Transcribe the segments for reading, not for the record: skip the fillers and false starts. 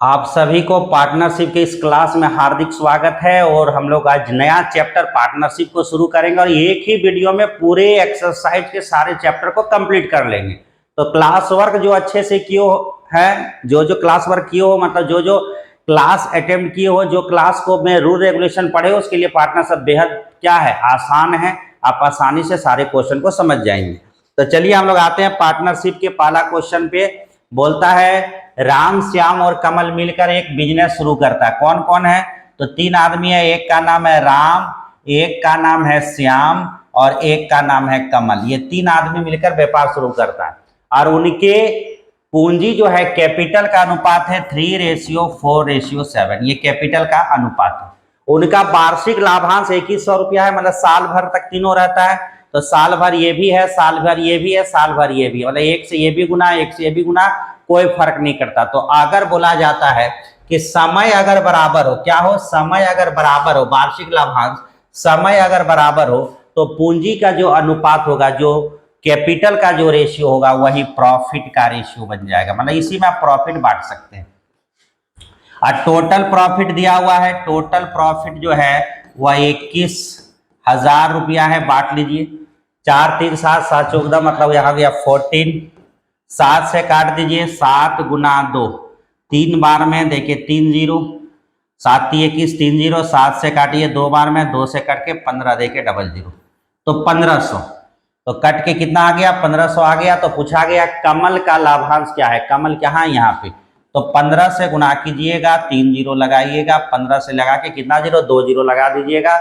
आप सभी को पार्टनरशिप के इस क्लास में हार्दिक स्वागत है। और हम लोग आज नया चैप्टर पार्टनरशिप को शुरू करेंगे और एक ही वीडियो में पूरे एक्सरसाइज के सारे चैप्टर को कंप्लीट कर लेंगे। तो क्लास वर्क जो अच्छे से किए है, जो क्लास वर्क किए हो, मतलब जो क्लास अटेम्प्ट किए हो, जो क्लास को में रूल रेगुलेशन पढ़े हो, उसके लिए पार्टनरशिप बेहद क्या है, आसान है। आप आसानी से सारे क्वेश्चन को समझ जाएंगे। तो चलिए हम लोग आते हैं पार्टनरशिप के पहला क्वेश्चन पे। बोलता है राम, श्याम और कमल मिलकर एक बिजनेस शुरू करता है। कौन कौन है? तो तीन आदमी है। एक का नाम है राम, एक का नाम है श्याम और एक का नाम है कमल। ये तीन आदमी मिलकर व्यापार शुरू करता है और उनके पूंजी जो है, कैपिटल का अनुपात है 3:4:7। ये कैपिटल का अनुपात है। उनका वार्षिक लाभांश 2100 रुपया है, मतलब साल भर तक तीनों रहता है। तो साल भर ये भी है, साल भर ये भी है, साल भर ये भी, मतलब एक से ये भी गुना, एक से ये भी गुना, कोई फर्क नहीं करता। तो अगर बोला जाता है कि समय अगर बराबर हो, क्या हो, समय अगर बराबर हो, वार्षिक लाभांश समय अगर बराबर हो, तो पूंजी का जो अनुपात होगा, जो कैपिटल का जो रेशियो होगा, वही प्रॉफिट का रेशियो बन जाएगा। मतलब इसी में आप प्रॉफिट बांट सकते हैं। और टोटल प्रॉफिट दिया हुआ है। टोटल प्रॉफिट जो है वह 21,000 रुपया है। बांट लीजिए। 4 3 7 7 14, मतलब यहाँ गया 14। 7 से काट दीजिए, 7 गुना 2, 3 बार में देखिए 3 0, 7 21 3 0, 7 से काटिए 2 बार में, 2 से कट के 15 देखिए 00, तो 1500। तो कट के कितना आ गया? 1500 आ गया। तो पूछा गया कमल का लाभांश क्या है। कमल क्या है यहाँ पे, तो 15 से गुना कीजिएगा, 3 0 लगाइएगा, 15 से लगा के कितना जीरो, 2 0 लगा दीजिएगा।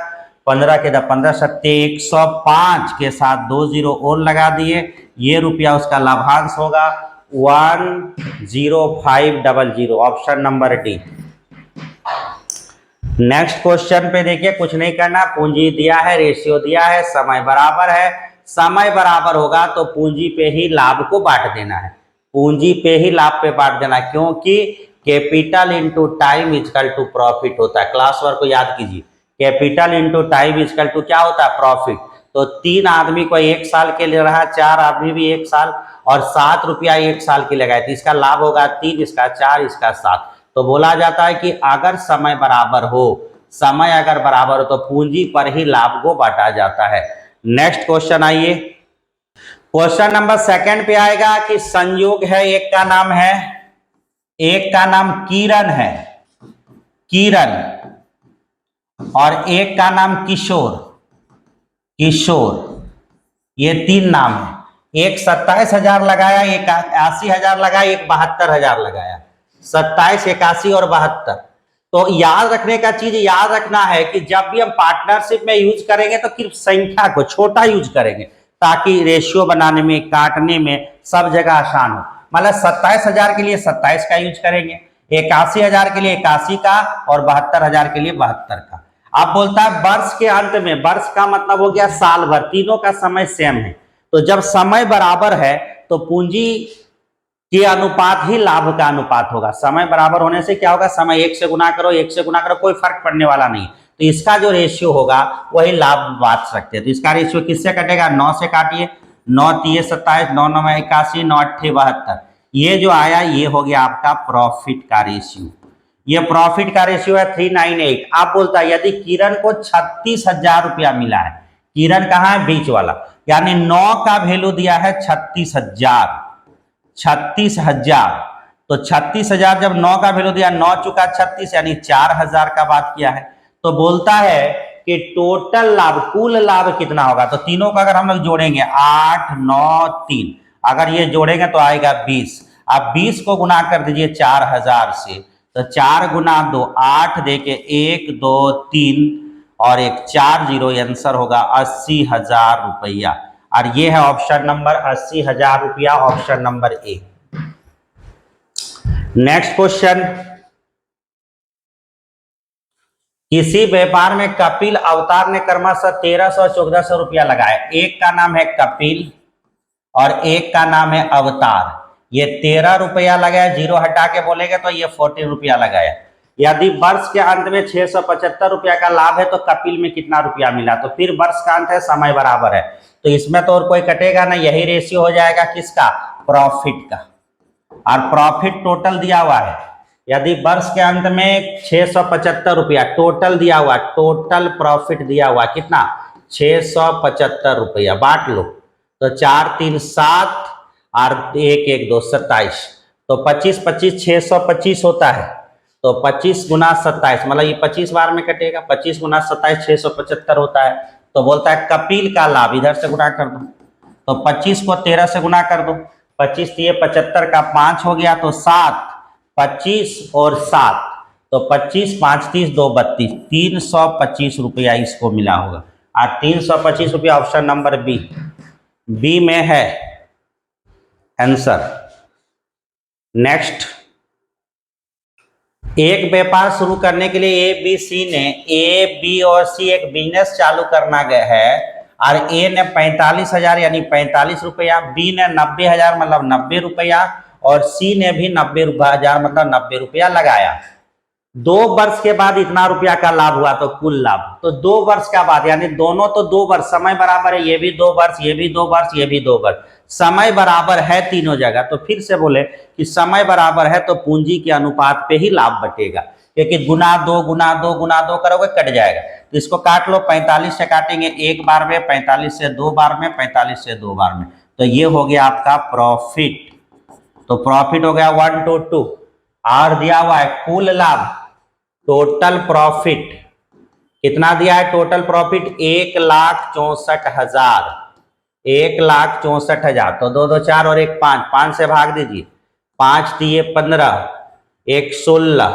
15 के 15 सत्ते 105 के साथ 2 0 और लगा दिए। ये रुपया उसका लाभांश होगा 10500। Option number D. Next question पे देखिए, कुछ नहीं करना, पूंजी दिया है, रेशियो दिया है, समय बराबर है। समय बराबर होगा तो पूंजी पे ही लाभ को बांट देना है। पूंजी पे ही लाभ पे बांट देना, क्योंकि capital into time equal to profit होता है। क्लास वर्क को याद कीजिए, capital into time equal to क्या होता है, प्रॉफिट। तो 3 आदमी को 1 साल के लिए रहा, 4 आदमी भी 1 साल, और 7 रुपया 1 साल के लगाए, तो इसका लाभ होगा 3, इसका 4, इसका 7। तो बोला जाता है कि अगर समय बराबर हो, समय अगर बराबर हो तो पूंजी पर ही लाभ को बांटा जाता है। नेक्स्ट क्वेश्चन आइए। क्वेश्चन नंबर 2 पे आएगा कि संयोग है, एक का नाम है, एक का नाम किरण है, किरण, और एक का नाम किशोर, किशोर। ये 3 नाम है। एक 27,000 लगाया, एक 80,000 लगाया, एक 72,000 लगाया। 27, 81 और 72। तो याद रखने का चीज याद रखना है कि जब भी हम पार्टनरशिप में यूज करेंगे तो सिर्फ संख्या को छोटा यूज करेंगे, ताकि रेशियो बनाने में, काटने में सब जगह आसान हो। मतलब 27,000 के लिए 27 का यूज करेंगे, 81,000 के लिए 81 का, और 72,000 के लिए 72 का। अब बोलता है वर्ष के अंत में, वर्ष का मतलब हो गया साल भर, तीनों का समय सेम है। तो जब समय बराबर है तो पूंजी के अनुपात ही लाभ का अनुपात होगा। समय बराबर होने से क्या होगा, समय 1 से गुना करो, 1 से गुना करो, कोई फर्क पड़ने वाला नहीं। तो इसका जो रेशियो होगा वही लाभ बांट सकते हैं। तो इसका रेशियो किससे कटेगा, 9 से काटिए, 9 3 27, 9 9 81, 9 8 72। ये जो आया ये हो गया आपका प्रॉफिट का रेशियो। ये प्रॉफिट का रेशियो है 398। आप बोलता है यदि किरण को 36,000 रुपया मिला है, किरण कहाँ है, बीच वाला, यानी 9 का वैल्यू दिया है 36,000, 36,000। तो 36,000 जब 9 का वैल्यू दिया, 9 चुका 36, यानी 4,000 का बात किया है। तो बोलता है कि टोटल लाभ, कुल लाभ कितना होगा। तो तीनों का अगर हम लोग जोड़ेंगे, 8 9 3, अगर ये जोड़ेंगे तो आएगा 20। आप 20 को गुना कर दीजिए 4,000 से, तो 4 गुना 2 8, देके 1 2 3 और एक 4 0, आंसर होगा 80,000 रुपया। और ये है ऑप्शन नंबर 80,000 रुपया, option number A. Next question, किसी व्यापार में कपिल अवतार ने क्रमशः 1300-1400 रुपया लगाया। एक का नाम है कपिल और एक का नाम है अवतार। ये 13 रुपया लगाया, 0 हटा के बोलेंगे तो ये 14 रुपया लगाया। यदि वर्ष के अंत में 675 रुपया का लाभ है तो कपिल में कितना रुपया मिला। तो फिर वर्ष का अंत है, समय बराबर है, तो इसमें तो और कोई कटेगा ना, यही रेशियो हो जाएगा किसका, प्रॉफिट का। और प्रॉफिट टोटल दिया हुआ है, यदि वर्ष के अंत में 675 रुपया टोटल दिया हुआ, टोटल प्रॉफिट दिया हुआ कितना 675 रुपया, बांट लो तो 4 3 7 और 1 1 2 27, तो 25 25 625 होता है, तो 25 गुना 27 मतलब ये 25 बार में कटेगा, 25 गुना 27 675 होता है। तो बोलता है कपिल का लाभ, इधर से गुना कर दो, तो 25 को 13 से गुना कर दो, 25 दिए 75 का 5 हो गया तो 7, 25 और 7, तो 25 5 30 2 32, 325 रुपया इसको मिला होगा। और 325 रुपया ऑप्शन नंबर बी में है आंसर। नेक्स्ट, एक व्यापार शुरू करने के लिए ए बी और सी एक बिजनेस चालू करना गया है, और ए ने 45,000 यानी 45 रुपया, बी ने 90,000 मतलब 90 रुपया, और सी ने भी 90,000 मतलब 90 रुपया लगाया। 2 वर्ष के बाद इतना रुपया का लाभ हुआ तो कुल लाभ, तो 2 वर्ष का बाद यानी दोनों तो 2 वर्ष, समय बराबर है, ये भी 2 वर्ष, ये भी 2 वर्ष, ये भी 2 वर्ष, समय बराबर है तीनों जगह। तो फिर से बोले कि समय बराबर है तो पूंजी के अनुपात पे ही लाभ बटेगा, क्योंकि गुना 2 गुना 2 गुना 2 करोगे कट जाएगा। तो इसको काट लो, 45 से काटेंगे 1 बार में, 45 से 2 बार में, 45 से 2 बार में, तो ये हो गया आपका प्रॉफिट। तो प्रॉफिट हो गया 1 to 2, और दिया हुआ है कुल लाभ, टोटल प्रॉफिट कितना दिया है, टोटल प्रॉफिट 1,64,000, 1,64,000, तो 2 2 4 और 1 5, 5 से भाग दीजिए, 5 दिए 15, 1 16,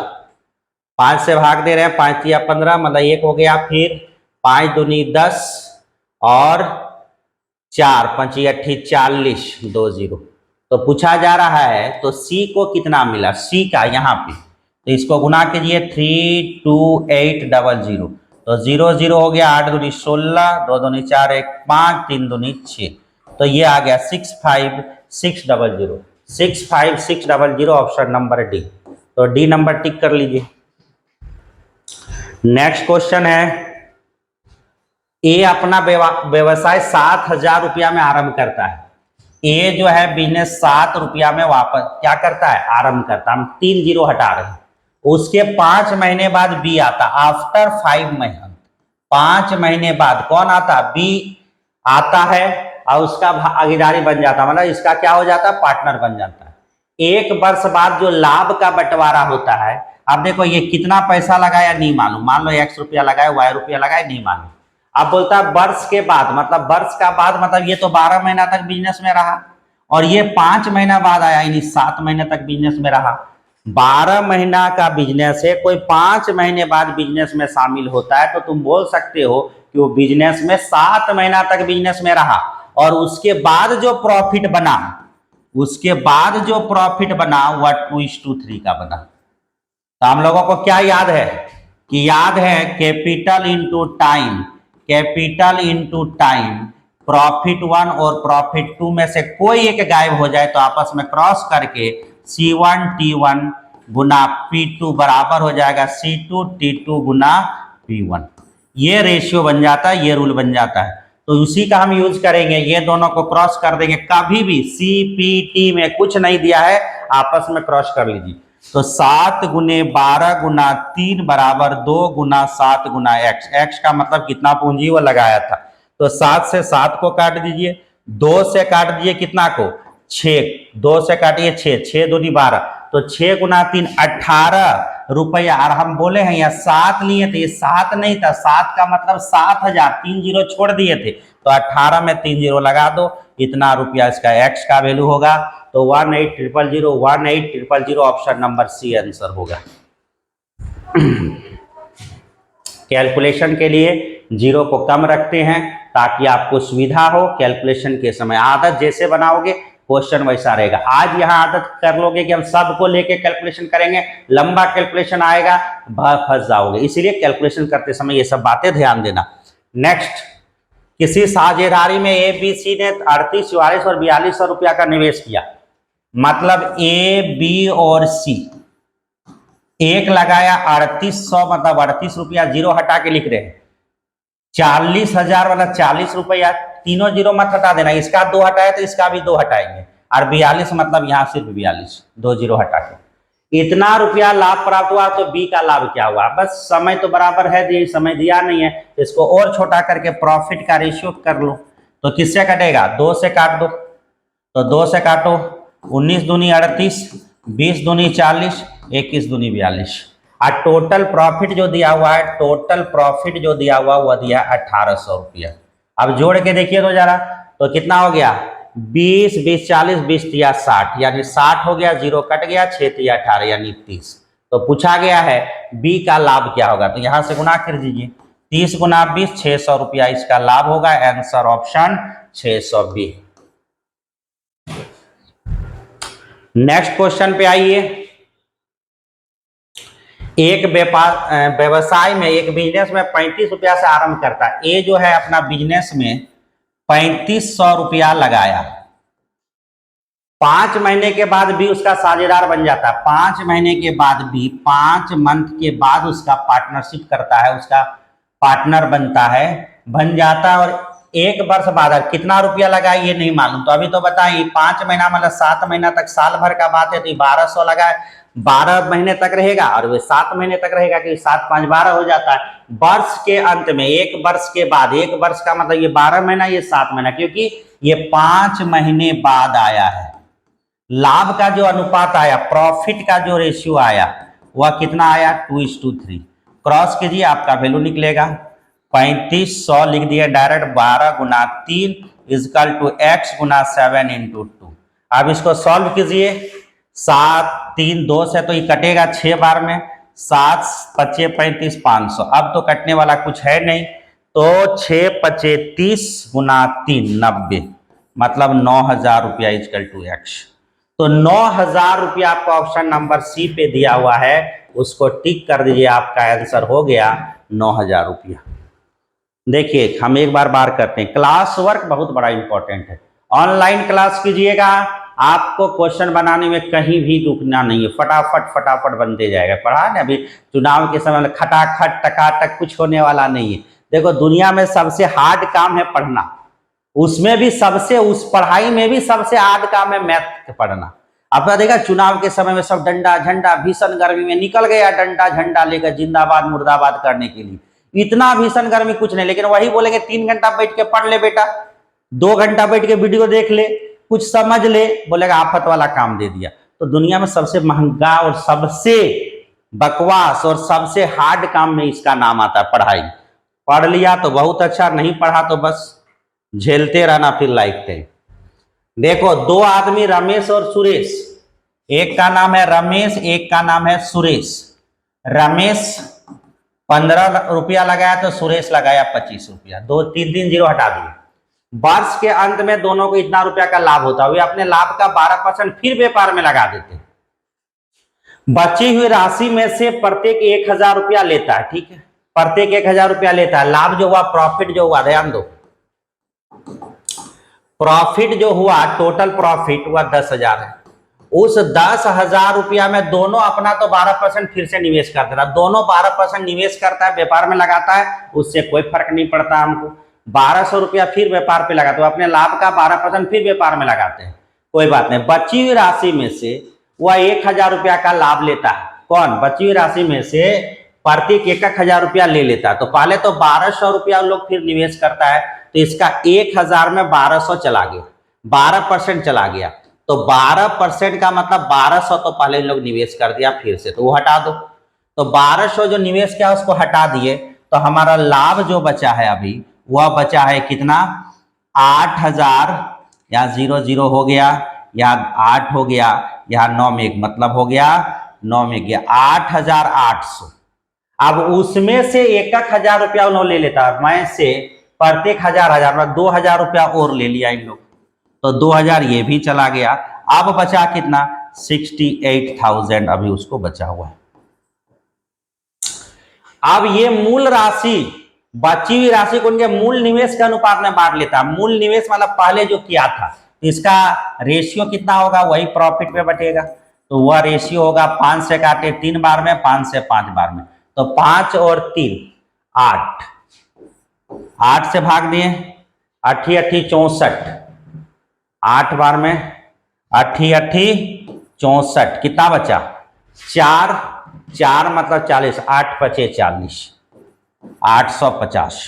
5 से भाग दे रहे हैं, 5 दिया 15 मतलब 1 हो गया, फिर 5 दूनी 10 और 4 5 8 40 2 0। तो पूछा जा रहा है तो सी को कितना मिला, सी का यहाँ पे, तो इसको गुना कीजिए 32800, तो 0 0 हो गया, 8 दूनी 16, 2 दूनी 4 1 5, 3 दूनी 6, तो ये आ गया 65600, 65600 ऑप्शन नंबर डी। तो डी नंबर टिक कर लीजिए। नेक्स्ट क्वेश्चन है, ए अपना व्यवसाय 7,000 रुपया में आरंभ करता है। ए जो है बिजनेस 7 रुपया में वापस क्या करता है, आरंभ करता है, हम 3 0 हटा रहे हैं। उसके 5 महीने बाद बी आता, आफ्टर 5 मंथ, 5 महीने बाद कौन आता, बी आता है, और उसका भागीदारी बन जाता, मतलब इसका क्या हो जाता है, पार्टनर बन जाता है। 1 वर्ष बाद जो लाभ का बंटवारा होता है, अब देखो ये कितना पैसा लगाया नहीं मालूम, मान लो X रुपया लगाया, Y रुपया लगाया नहीं मालूम, अब बोलता है वर्ष के बाद, मतलब वर्ष का बाद मतलब ये तो 12 महीना तक बिजनेस में रहा, और ये 5 महीना बाद आया, यानी 7 महीने तक बिजनेस में रहा। 12 महीना का बिजनेस है, कोई 5 महीने बाद बिजनेस में शामिल होता है, तो तुम बोल सकते हो कि वो बिजनेस में 7 महीना तक बिजनेस में रहा, और उसके बाद जो प्रॉफिट बना, उसके बाद जो प्रॉफिट बना वह 2:3 का बना। तो हम लोगों को क्या याद है, कि याद है capital into time, capital into time, profit 1 और प्रॉफिट 2 में से कोई एक गायब हो जाए तो आपस में क्रॉस करके C1 T1 गुना P2 बराबर हो जाएगा C2 T2 गुना P1। ये रेशियो बन जाता है, ये रूल बन जाता है, तो उसी का हम यूज करेंगे, ये दोनों को क्रॉस कर देंगे। कभी भी CPT में कुछ नहीं दिया है, आपस में क्रॉस कर लीजिए। तो 7 गुने 12 गुना 3 बराबर 2 गुना 7 गुना x, x का मतलब कितना पूंजी वो लगाया था, तो 7 से 7 को काट दीजिए, 2 से काट दीजिए कितना को 6, 2 से काटिए 6, 6 दूनी 12, तो 6 गुना 3 18 रुपया, और हम बोले हैं यहाँ 7 लिए थे, ये 7 नहीं था, 7 का मतलब 7,000, 3 0 छोड़ दिए थे, तो 18 में 3 0 लगा दो, इतना रुपया इसका x का वैल्यू होगा। तो 18,000, 18,000 ऑप्शन नंबर सी आंसर होगा। कैलकुलेशन के लिए 0 को कम रखते हैं ताकि आपको सुविधा हो कैलकुलेशन के समय। आदत जैसे बनाओगे क्वेश्चन वैसा रहेगा। आज यहाँ आदत कर लोगे कि हम सबको लेके कैलकुलेशन करेंगे, लंबा कैलकुलेशन आएगा, फंस जाओगे, इसीलिए कैलकुलेशन करते समय ये सब बातें ध्यान देना। नेक्स्ट, किसी साझेदारी में ए बी सी ने 38, 44 और 4200 रुपया का निवेश किया, मतलब ए बी और सी, एक लगाया 3800 मतलब 38 रुपया, 0 हटा के लिख रहे हैं, 40,000 मतलब 40 रुपया, तीनों 0 मत हटा देना, इसका 2 हटाए तो इसका भी 2 हटाएंगे, और 42 मतलब यहाँ सिर्फ 42, 2 0 हटा के, इतना रुपया लाभ प्राप्त हुआ तो बी का लाभ क्या हुआ, बस समय तो बराबर है, ये समय दिया नहीं है, तो इसको और छोटा करके प्रॉफिट का रेशियो कर लो। तो किससे कटेगा, 2 से काट दो, तो 2 से काटो, 19 दूनी 38, 20 दूनी 40, 21 दूनी 42, और टोटल प्रॉफिट जो दिया हुआ है, टोटल प्रॉफिट जो दिया हुआ वह दिया 1800 रुपया। अब जोड़ के देखिए तो जरा, तो कितना हो गया, 20 20 40 20 या 60, यानी 60 हो गया, 0 कट गया, 6 या 18 यानी 30। तो पूछा गया है बी का लाभ क्या होगा, तो यहां से गुना कर दीजिए, 30 गुना 20 600 रुपया इसका लाभ होगा। Answer option 600 B. Next question पे आइए। एक व्यवसाय में, एक बिजनेस में 35 रुपया से आरंभ करता है। ए जो है अपना बिजनेस में 3500 रुपया लगाया, 5 महीने के बाद भी उसका साझेदार बन जाता है, 5 महीने के बाद भी, 5 मंथ के बाद उसका पार्टनरशिप करता है, उसका पार्टनर बनता है, बन जाता है, और 1 वर्ष बाद कितना रुपया लगा ये नहीं मालूम, तो अभी तो बताइए 5 महीना मतलब 7 महीना तक, साल भर का बात है, तो 1200 लगाए, 12 महीने तक रहेगा, और वे 7 महीने तक रहेगा, कि 7 5 12 हो जाता है। वर्ष के अंत में, 1 वर्ष के बाद, 1 वर्ष का मतलब ये 12 महीना, ये 7 महीना, क्योंकि ये 5 महीने बाद आया है। लाभ का जो अनुपात आया, प्रॉफिट का जो रेशियो आया, वह कितना आया, 2:3। क्रॉस कीजिए, आपका वैल्यू निकलेगा 3500 लिख दिया डायरेक्ट, 12 गुना 3 इजकल टू x गुना 7 इंटू 2। अब इसको सॉल्व कीजिए, 7 3 2 से तो ये कटेगा 6 बार में, 7 5 35 500, अब तो कटने वाला कुछ है नहीं, तो 6 5 30 गुना 3 90, मतलब 9000 रुपया इजकल टू x। तो 9000 रुपया आपका ऑप्शन नंबर सी पे दिया हुआ है, उसको टिक कर दीजिए, आपका आंसर हो गया 9000 रुपया। देखिए हम एक बार करते हैं, क्लास वर्क बहुत बड़ा इंपॉर्टेंट है, ऑनलाइन क्लास कीजिएगा, आपको क्वेश्चन बनाने में कहीं भी रुकना नहीं है, फटाफट फटाफट बनते जाएगा। पढ़ा ना, अभी चुनाव के समय में खटाखट टकाटक कुछ होने वाला नहीं है। देखो दुनिया में सबसे हार्ड काम है पढ़ना, उसमें भी सबसे, उस पढ़ाई में भी सबसे हार्ड काम है मैथ पढ़ना। आपने देखा चुनाव के समय में सब डंडा झंडा, भीषण गर्मी में निकल गया डंडा झंडा लेकर जिंदाबाद मुर्दाबाद करने के लिए, इतना भीषण गर्मी कुछ नहीं, लेकिन वही बोलेंगे 3 घंटा बैठ के पढ़ ले बेटा, 2 घंटा बैठ के वीडियो देख ले, कुछ समझ ले, बोलेगा आफत वाला काम दे दिया। तो दुनिया में सबसे महंगा और सबसे बकवास और सबसे हार्ड काम में इसका नाम आता है पढ़ाई। पढ़ लिया तो बहुत अच्छा, नहीं पढ़ा तो बस झेलते रहना फिर लाइफ टाइम। देखो 2 आदमी रमेश और सुरेश, एक का नाम है रमेश, एक का नाम है सुरेश। रमेश 15 रुपया लगाया तो सुरेश लगाया 25 रुपया, 2 3 3 0 हटा दिए। वर्ष के अंत में दोनों को इतना रुपया का लाभ होता है, वे अपने लाभ का 12% फिर व्यापार में लगा देते हैं। बची हुई राशि में से प्रत्येक 1000 रुपया लेता है, ठीक है, प्रत्येक 1000 रुपया लेता है। लाभ जो हुआ, प्रॉफिट जो हुआ, ध्यान दो, प्रॉफिट जो हुआ, टोटल प्रॉफिट हुआ 10,000 है। उस 10,000 रुपया में दोनों अपना तो 12% फिर से निवेश कर देता, दोनों 12% निवेश करता है, व्यापार में लगाता है, उससे कोई फर्क नहीं पड़ता हमको। 1200 रुपया फिर व्यापार पे लगाते, तो अपने लाभ का 12% फिर व्यापार में लगाते हैं, कोई बात नहीं। बची हुई राशि में से वह 1000 रुपया का लाभ लेता है। कौन? बची हुई राशि में से प्रत्येक 1000 रुपया ले लेता है। तो पहले तो 1200 रुपया लोग फिर निवेश करता है, तो इसका 1000 में 1200 चला गया, 12% चला गया, तो 12% का मतलब 1200 तो पहले लोग निवेश कर दिया फिर से, तो वो हटा दो। तो 1200 जो निवेश किया उसको हटा दिए, तो हमारा लाभ जो बचा है अभी, वह बचा है कितना, 8000, यहाँ 0 0 हो गया, यहाँ 8 हो गया, यहाँ 9 में एक मतलब हो गया, 9 में गया 8800। अब उसमें से 1000 रुपया उन्होंने ले लेता है, मैं से प्रत्येक 1000 मतलब 2000 रुपया और ले लिया इन लोग, तो 2000 ये भी चला गया। अब बचा कितना, 68,000 अभी उसको बचा हुआ है। अब ये मूल राशि, बची हुई राशि को उनके मूल निवेश के अनुपात में बांट लेता है। मूल निवेश मतलब पहले जो किया था, इसका रेशियो कितना होगा, वही प्रॉफिट पे बटेगा, तो वह रेशियो होगा 5 से काटे 3 बार में, 5 से 5 बार में, तो 5 और 3 8, 8 से भाग दिए, 8 8 64, 8 बार में 8 8 64, कितना बचा चार, चार मतलब 40, 8 पचे 40, 850।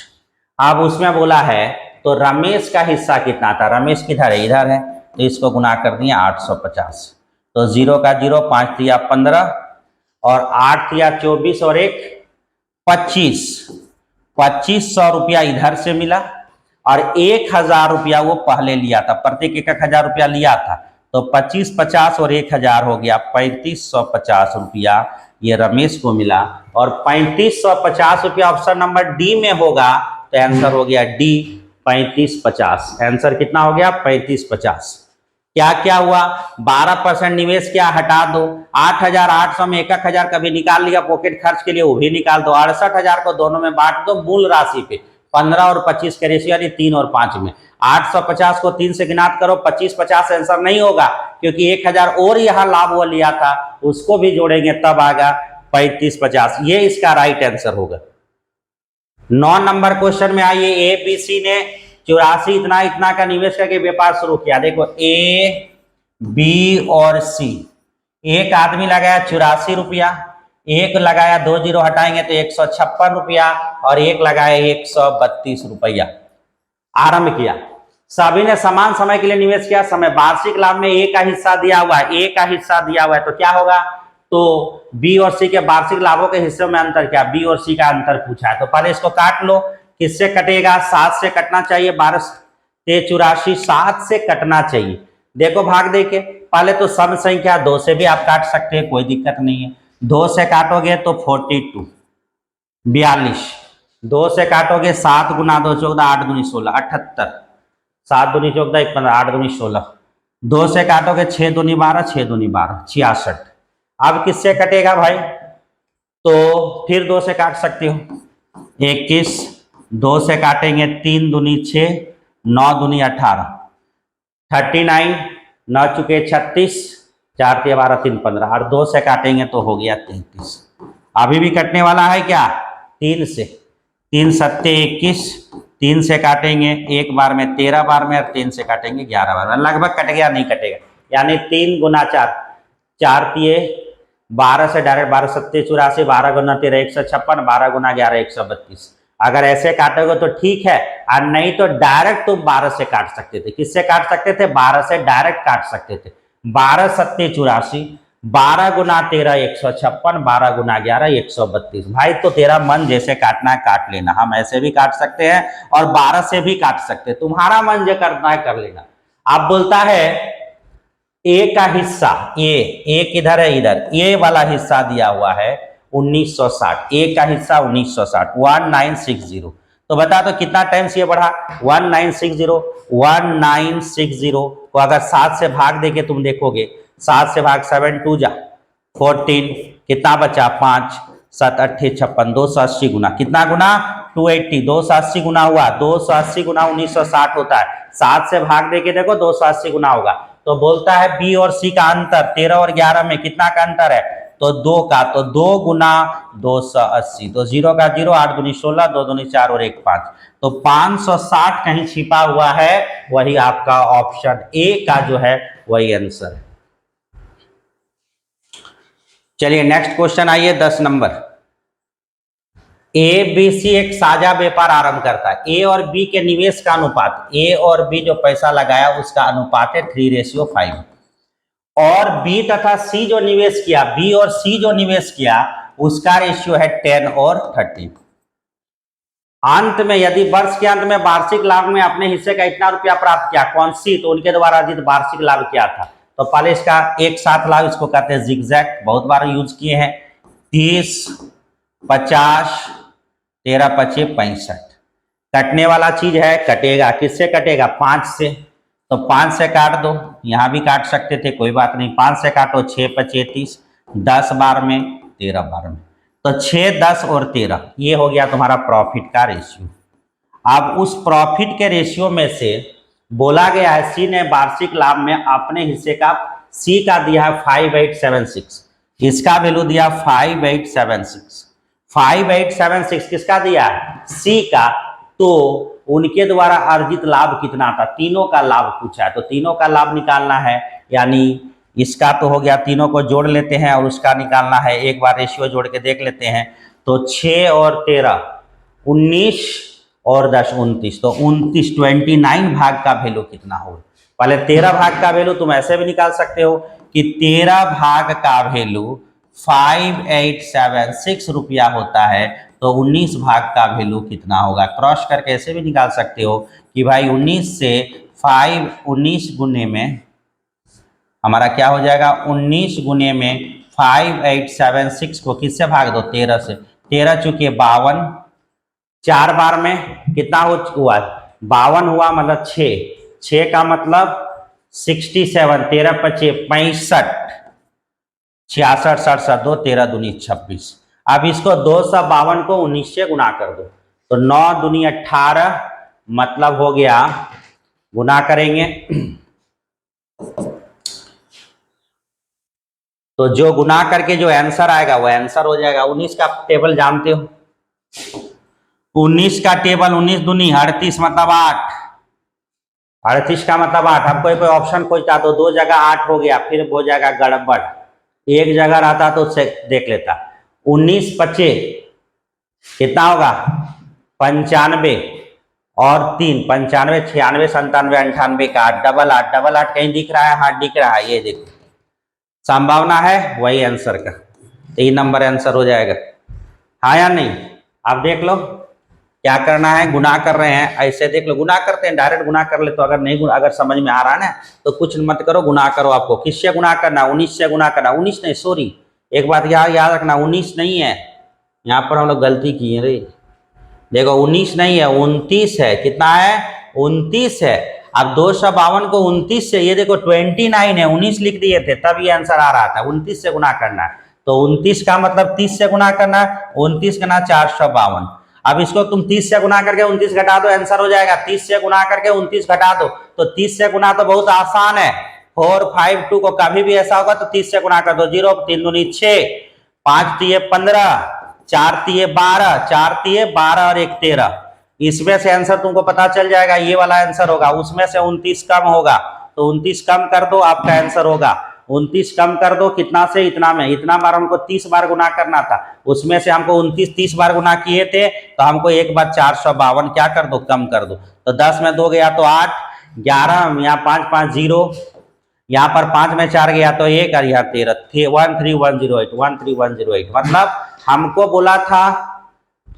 अब उसमें बोला है तो रमेश का हिस्सा कितना था, रमेश किधर है, इधर है, तो इसको गुना कर दिया 850। तो 0 का 0, 5 दिया 15 और 8 दिया 24 और 1 25, 2500 रुपया इधर से मिला और 1000 रुपया वो पहले लिया था, प्रत्येक 1000 रुपया लिया था, तो 25, 50 और 1000 हो गया 3550 रुपया ये रमेश को मिला। और 3550 रुपया ऑप्शन नंबर डी में होगा, तो आंसर हो गया डी 3550। आंसर कितना हो गया 3550। क्या क्या हुआ, 12% निवेश क्या हटा दो, 8800 में 1000 कभी निकाल लिया पॉकेट खर्च के लिए, वो भी निकाल दो, 68000 को दोनों में बांट दो मूल राशि पे, 15 और 25 के रेशियो यानी 3 और 5 में। 850 को 3 से गिनात करो, 2550 आंसर नहीं होगा क्योंकि 1000 और यहाँ लाभ वो लिया था, उसको भी जोड़ेंगे तब आएगा 3550। ये इसका राइट आंसर होगा। 9 नंबर क्वेश्चन में आइए, ए बी सी ने 84 इतना इतना का निवेश करके व्यापार शुरू किया। देखो ए बी और सी, एक आदमी लगाया 84 रुपया, एक लगाया 2 जीरो हटाएंगे तो 156 रुपया और एक लगाया 132 रुपया। आरंभ किया, सभी ने समान समय के लिए निवेश किया, समय वार्षिक लाभ में ए का हिस्सा दिया हुआ है, ए का हिस्सा दिया हुआ है, तो क्या होगा, तो बी और सी के वार्षिक लाभों के हिस्सों में अंतर क्या, बी और सी का अंतर पूछा है, तो पहले इसको काट लो। किससे कटेगा, 7 से कटना चाहिए, 12 से 84 7 से कटना चाहिए। देखो भाग देके, पहले तो सम संख्या 2 से भी आप काट सकते हैं, कोई दिक्कत नहीं है। 2 से काटोगे तो 42, 42, 2 से काटोगे 7 गुना 2 14, 8 दूनी 16, 78, 7 दूनी 14, 15, 8 दूनी 16, 2 से काटोगे 6 दूनी 12, 6 दूनी 12, 66। अब किससे कटेगा भाई, तो फिर 2 से काट सकते हो, 21, 2 से काटेंगे 3 दूनी 6, 9 दूनी 18, 39, 9 चुके 36, 4 के 12, 3 15 और 2 से काटेंगे तो हो गया 33। अभी भी कटने वाला है क्या, 3 से, 3 सत्ते 21, 3 से काटेंगे एक बार में 13 बार में और 3 से काटेंगे 11 बार में, लगभग कट गया, नहीं कटेगा, यानी 3 गुना 4, 4 तिये 12 से डायरेक्ट 12 सत्ते 84, 12 गुना 13 156, 12 गुना 11 132। अगर ऐसे काटोगे तो ठीक है, और नहीं तो डायरेक्ट तुम 12 से काट सकते थे। किससे काट सकते थे, 12 से डायरेक्ट काट सकते थे। 12 सत्ते 84, 12 गुना 13 156, 12 गुना 11 132। भाई तो तेरा मन जैसे काटना है काट लेना, हम ऐसे भी काट सकते हैं और 12 से भी काट सकते हैं, तुम्हारा मन जो करना है कर लेना। आप बोलता है ए का हिस्सा, ए किधर है, इधर, ए वाला हिस्सा दिया हुआ है 1960, ए का हिस्सा 1960, 1960। तो बता दो कितना टाइम्स ये बढ़ा, 1960, 1960 को अगर 7 से भाग देके तुम देखोगे, 7 से भाग 7 2 जा 14, कितना बचा 5, 7 8 56, 280 गुना, कितना गुना 280, 280 गुना हुआ, 280 गुना 1960 होता है, 7 से भाग देके देखो 280 गुना होगा। तो बोलता है बी और सी का अंतर 13 और 11 में कितना का अंतर है, तो 2 का, तो 2 गुना 280, तो 0 का 0, 8 दूनी 16, 2 दूनी 4 और 1 5, तो 560 कहीं छिपा हुआ है, वही आपका ऑप्शन ए का जो है वही आंसर है। चलिए नेक्स्ट क्वेश्चन आइए 10 नंबर। ए बी सी एक साझा व्यापार आरंभ करता है, ए और बी के निवेश का अनुपात, ए और बी जो पैसा लगाया उसका अनुपात है 3:5, और बी तथा सी जो निवेश किया, बी और सी जो निवेश किया उसका रेशियो है 10 और 30। अंत में यदि वर्ष के अंत में वार्षिक लाभ में अपने हिस्से का इतना रुपया प्राप्त किया, कौन सी, तो उनके द्वारा अर्जित वार्षिक लाभ क्या था, तो पहले इसका एक साथ लाभ, इसको कहते हैं जिगजैग, बहुत बार यूज किए हैं, 30, 50, 13 25 65। कटने वाला चीज है, कटेगा, किससे कटेगा, 5 से, तो 5 से काट दो, यहां भी काट सकते थे कोई बात नहीं, 5 से काटो 6 25 30, 10 बार में 13 बार में, तो 6 10 और 13, ये हो गया तुम्हारा प्रॉफिट का रेशियो। अब उस प्रॉफिट के रेशियो में से बोला गया है सी ने वार्षिक लाभ में अपने हिस्से का, सी का दिया है 5876, इसका वैल्यू दिया 5876, 5876 किसका दिया है, सी का, तो उनके द्वारा अर्जित लाभ कितना था, तीनों का लाभ पूछा है, तो तीनों का लाभ निकालना है, यानी इसका तो हो गया, तीनों को जोड़ लेते हैं और उसका निकालना है, एक बार रेशियो जोड़ के देख लेते हैं। तो 6 और 13 19 और 10 29, तो 29 29 भाग का वैल्यू कितना होगा। पहले 13 भाग का वैल्यू तुम ऐसे भी निकाल सकते हो कि 13 भाग का वैल्यू 5876 रुपया होता है, तो 19 भाग का वैल्यू कितना होगा। क्रॉस करके ऐसे भी निकाल सकते हो कि भाई 19 से 19 गुने में हमारा क्या हो जाएगा, 19 गुने में 5876 को किससे भाग दो, 13 से। 13 चूंकि 52, 4 बार में कितना हुआ, 52 हुआ, मतलब 6 का मतलब 67, 13 पचे 65, 66 67 2 13 दूनी 26। अब इसको 252 को 19 से गुना कर दो, तो 9 दूनी 18, मतलब हो गया, गुना करेंगे तो जो गुना करके जो आंसर आएगा वो आंसर हो जाएगा। 19 का टेबल जानते हो, 19 का टेबल 19 दूनी 38, मतलब 8, 38 का मतलब 8। अब कोई ऑप्शन खोजता तो 2 जगह 8 हो गया, फिर हो जाएगा गड़बड़, एक जगह रहता तो देख लेता। 19 पचे कितना होगा, 95 और 3 95 96 97 98 का 8, डबल 8 डबल 8 कहीं दिख रहा है, हाँ दिख रहा है, ये देखो संभावना है वही आंसर का, 3 नंबर आंसर हो जाएगा, हाँ या नहीं। आप देख लो क्या करना है, गुना कर रहे हैं, ऐसे देख लो, गुना करते हैं डायरेक्ट गुना कर ले, तो अगर नहीं अगर समझ में आ रहा है ना तो कुछ मत करो, गुना करो। आपको किससे गुना करना, 19 से गुना करना, 19 नहीं, सॉरी एक बात याद रखना, 19 नहीं है, यहाँ पर हम लोग गलती किए रे, देखो 19 नहीं है, 29 है। कितना है, 29 है। अब 252 को 29 से, ये देखो 29 है, 19 लिख दिए थे तब ये आंसर आ रहा था, 29 से गुना करना है, तो 29 का मतलब 30 से गुना करना है, 29 करना 452। अब इसको तुम 30 से गुना करके 29 घटा दो, आंसर हो जाएगा। 30 से गुना करके 29 घटा दो, तो 30 से गुना तो बहुत आसान है, 4 5 2 को कभी भी ऐसा होगा तो 30 से गुना कर दो, 0 3 दूनी 6, 5 तिये 15, 4 तिये 12, 4 तिये 12 और 1 13। इसमें से आंसर तुमको पता चल जाएगा, ये वाला आंसर होगा, उसमें से 29 कम होगा, तो 29 कम कर दो, आपका आंसर होगा। 29 कम कर दो कितना से, इतना में, इतना बार हमको 30 बार गुना करना था, उसमें से हमको 29 30 बार गुना किए थे, तो हमको एक बार 452 क्या कर दो, कम कर दो, तो 10 में 2 गया तो 8, 11 यहाँ 5 5 0, यहाँ पर 5 में 4 गया तो 1 और यहाँ 13 13108 13108, मतलब हमको बोला था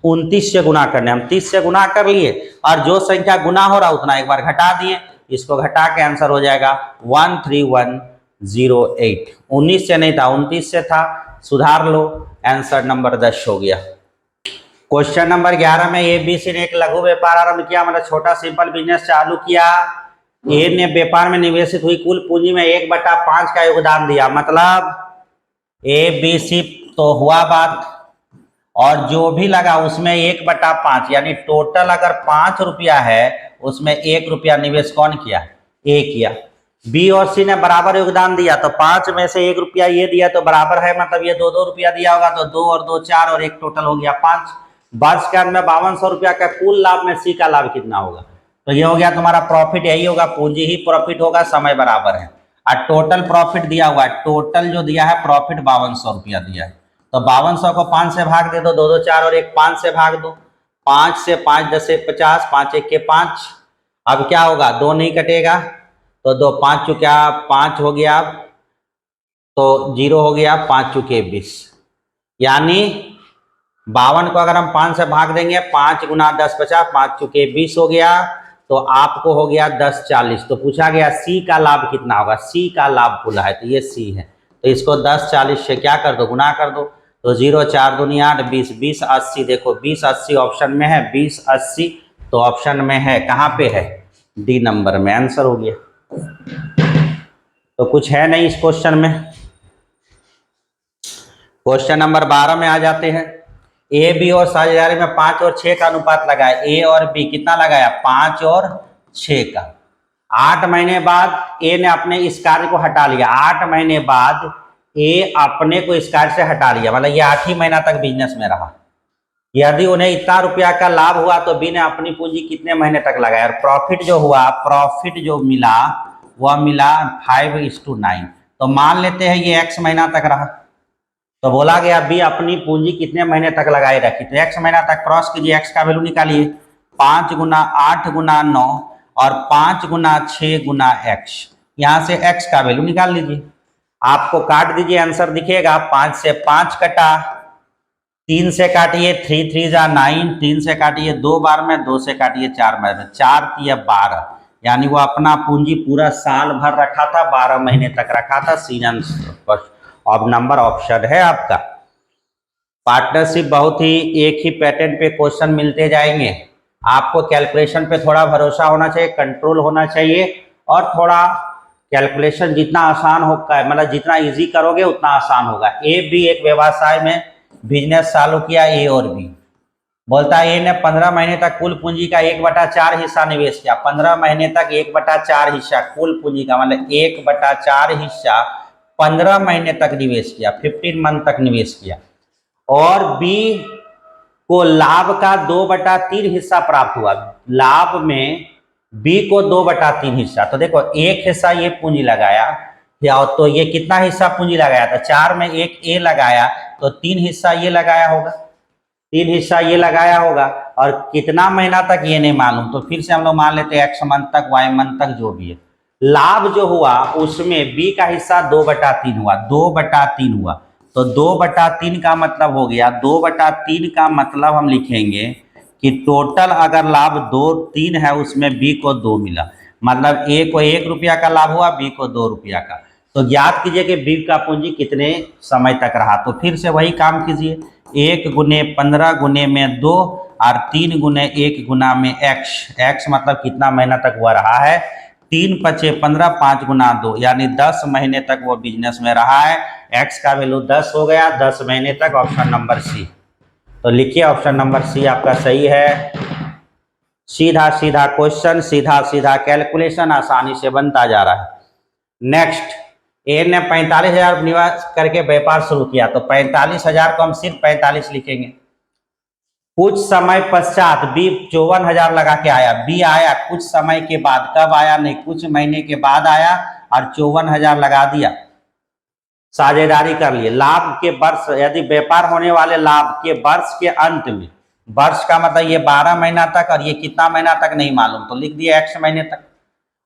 29 से गुना करने, हम 30 से गुना कर लिए और जो संख्या गुना हो रहा उतना एक बार घटा दिए, इसको घटा के आंसर हो जाएगा 13108। 19 से नहीं था, 29 से था, सुधार लो, आंसर नंबर 10 हो गया। क्वेश्चन नंबर 11 में ABC ने एक लघु व्यापार आरंभ किया, मतलब छोटा सिंपल बिजनेस चालू किया। ए ने व्यापार में निवेशित हुई कुल पूंजी में 1/5 का योगदान दिया, मतलब ABC तो हुआ बात, और जो भी लगा उसमें 1/5, यानी टोटल अगर 5 रुपया है उसमें 1 रुपया निवेश कौन किया, ए किया। बी और सी ने बराबर योगदान दिया, तो 5 में से 1 रुपया ये दिया तो बराबर है, मतलब ये 2 रुपया दिया होगा, तो 2 और 2 4 और 1 टोटल हो गया 5। वर्ष के अंत में 5200 रुपया का कुल लाभ में सी का लाभ कितना होगा, तो ये हो गया तुम्हारा प्रॉफिट, यही होगा, पूंजी ही प्रॉफिट होगा, समय बराबर है, और टोटल प्रॉफिट दिया हुआ है, टोटल जो दिया है प्रॉफिट 5200 रुपया दिया है, तो 5200 को 5 से भाग दे दो, 2 2 4 और 1 5 से भाग दो, 5 से 5 10 1 50, 5 1 के 5, अब क्या होगा, 2 नहीं कटेगा, तो 2 5 चुके 5 हो गया, तो 0 हो गया, 5 चुके 20, यानी 52 को अगर हम 5 से भाग देंगे, 5 गुना 10 50, 5 चुके 20 हो गया, तो आपको हो गया 10 40। तो पूछा गया सी का लाभ कितना होगा, सी का लाभ बोला है तो ये सी है, तो इसको 10 40 से क्या कर दो, गुना कर दो, तो 0 4 दूनी 8 20 20 80, देखो 20 80 ऑप्शन में है, 20 80 तो ऑप्शन में है, कहाँ पे है, डी नंबर में, आंसर हो गया। तो कुछ है नहीं इस क्वेश्चन में। क्वेश्चन नंबर 12 में आ जाते हैं। ए बी और साझेदारी में 5 और 6 का अनुपात लगाया, ए और बी कितना लगाया, 5 और 6 का। 8 महीने बाद ए ने अपने इस कार्य को हटा लिया, 8 महीने बाद ए अपने को इस कार्य से हटा लिया, मतलब ये 8 ही महीना तक बिजनेस में रहा। यदि उन्हें इतना रुपया का लाभ हुआ तो बी ने अपनी पूंजी कितने महीने तक लगाया, और प्रॉफिट जो हुआ, प्रॉफिट जो मिला वह मिला 5:9, तो मान लेते हैं ये x महीना तक रहा, तो बोला गया बी अपनी पूंजी कितने महीने तक लगाए रखी, तो x महीना तक क्रॉस कीजिए, x का वैल्यू निकालिए 5 गुना 8 गुना 9 और 5 गुना 6 गुना x, यहाँ से x का वैल्यू निकाल लीजिए, आपको काट दीजिए, आंसर दिखेगा 5 से 5 कटा, 3 से काटिए 3 3 जा 9, 3 से काटिए 2 बार में, 2 से काटिए 4 बार में, 4 3 12, यानी वो अपना पूंजी पूरा साल भर रखा था, 12 महीने तक रखा था। सीजन ऑफ नंबर ऑप्शन है आपका। पार्टनरशिप बहुत ही एक ही पैटर्न पे क्वेश्चन मिलते जाएंगे, आपको कैलकुलेशन पे थोड़ा भरोसा होना चाहिए, कंट्रोल होना चाहिए, और थोड़ा कैलकुलेशन जितना आसान होगा, मतलब जितना इजी करोगे उतना आसान होगा। ए बी एक व्यवसाय में बिजनेस चालू किया, ए और बी, बोलता है ए ने 15 महीने तक कुल पूंजी का 1/4 हिस्सा निवेश किया, 15 महीने तक 1/4 हिस्सा कुल पूंजी का, मतलब 1/4 हिस्सा 15 महीने तक निवेश किया, 15 मंथ तक निवेश किया, और बी को लाभ का 2/3 हिस्सा प्राप्त हुआ, लाभ में बी को 2/3 हिस्सा, तो देखो एक हिस्सा ये पूंजी लगाया, या तो ये कितना हिस्सा पूंजी लगाया था, 4 में एक ए लगाया, तो 3 हिस्सा ये लगाया होगा, 3 हिस्सा ये लगाया होगा, और कितना महीना तक ये नहीं मालूम, तो फिर से हम लोग मान लेते हैं x मंथ तक y मंथ तक जो भी है, लाभ जो हुआ उसमें b का हिस्सा 2/3 हुआ, 2/3 हुआ, तो 2/3 का मतलब हो गया, 2/3 का मतलब हम लिखेंगे कि टोटल अगर लाभ 2/3 है उसमें b को 2 मिला, मतलब a को 1 रुपया का लाभ हुआ, b को 2 रुपया का, तो ज्ञात कीजिए कि b का पूंजी कितने समय तक रहा, तो फिर से वही काम कीजिए, 1 गुने 15 गुने में 2 और 3 गुने 1 गुना में x मतलब कितना महीना तक हुआ रहा है, 3 पचे 15, 5 गुना 2, यानी 10 महीने तक वो बिजनेस में रहा है, x का वैल्यू 10 हो गया, 10 महीने तक, ऑप्शन नंबर सी। तो लिखिए ऑप्शन नंबर सी आपका सही है। सीधा सीधा क्वेश्चन, सीधा सीधा कैलकुलेशन आसानी से बनता जा रहा है। नेक्स्ट, ए ने 45,000 निवेश करके व्यापार शुरू किया, तो 45,000 को हम सिर्फ 45 लिखेंगे। कुछ समय पश्चात बी 54,000 लगा के आया, बी आया कुछ समय के बाद, कब आया नहीं, कुछ महीने के बाद आया और 54,000 लगा दिया, साझेदारी कर लिए। लाभ के वर्ष, यदि व्यापार होने वाले लाभ के वर्ष के अंत में, वर्ष का मतलब ये 12 महीना तक, और ये कितना महीना तक नहीं मालूम, तो लिख दिया x महीने तक,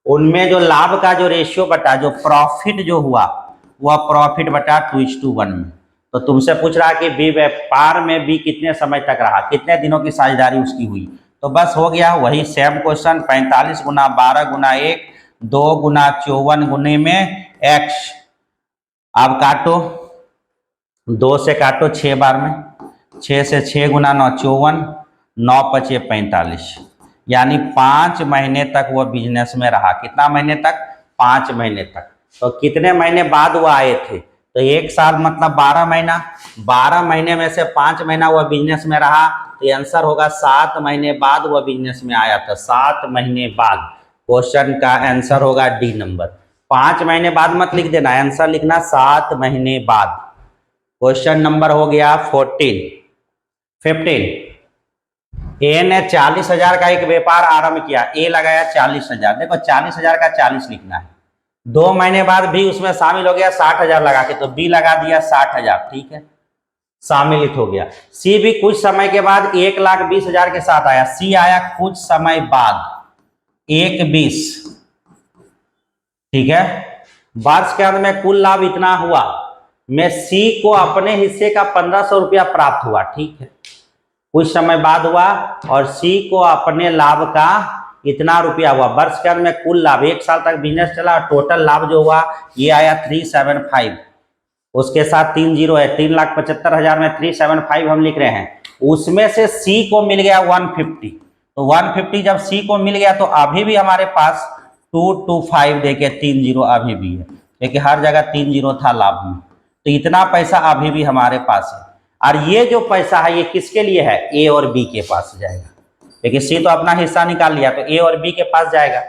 उनमें जो लाभ का जो रेशियो बटा, जो प्रॉफिट जो हुआ वह प्रॉफिट बटा 2:1 में, तो तुमसे पूछ रहा कि बी व्यापार में बी कितने समय तक रहा, कितने दिनों की साझेदारी उसकी हुई, तो बस हो गया वही सेम क्वेश्चन, 45 गुना 12 गुना 1, 2 गुना 54 गुने में x, अब काटो, 2 से काटो 6 बार में, 6 से 6 गुना 9 54, 9 पचे 45, यानी 5 महीने तक वो बिजनेस में रहा, कितना महीने तक, 5 महीने तक, तो कितने महीने बाद वो आए थे, तो 1 साल मतलब 12 महीना, 12 महीने में से 5 महीना वह बिजनेस में रहा, तो आंसर होगा 7 महीने बाद वह बिजनेस में आया था, 7 महीने बाद, क्वेश्चन का आंसर होगा डी नंबर। 5 महीने बाद मत लिख देना, आंसर लिखना 7 महीने बाद। क्वेश्चन नंबर हो गया 15। ए ने 40,000 का एक व्यापार आरंभ किया, ए लगाया 40,000, देखो 40,000 का 40 लिखना है, 2 महीने बाद भी उसमें शामिल हो गया 60,000 लगा के, तो बी लगा दिया 60,000, ठीक है, शामिलित हो गया। सी भी कुछ समय के बाद 1,20,000 के साथ आया, सी आया कुछ समय बाद 1,20,000, ठीक है, वर्ष के अंत में कुल लाभ इतना हुआ, में सी को अपने हिस्से का 1,500 रुपया प्राप्त हुआ, ठीक है, कुछ समय बाद हुआ, और सी को अपने लाभ का इतना रुपया हुआ, वर्ष के अंत में कुल लाभ, 1 साल तक बिजनेस चला, टोटल लाभ जो हुआ ये आया 375, उसके साथ 3 जीरो है, 3,75,000 में 375 हम लिख रहे हैं, उसमें से सी को मिल गया 150, तो 150 जब सी को मिल गया तो अभी भी हमारे पास 225 देके 3 जीरो अभी भी है, क्योंकि हर जगह 3 जीरो था लाभ में, तो इतना पैसा अभी भी हमारे पास है, और ये जो पैसा है ये किसके लिए है, ए और बी के पास जाएगा, क्योंकि सी तो अपना हिस्सा निकाल लिया, तो ए और बी के पास जाएगा।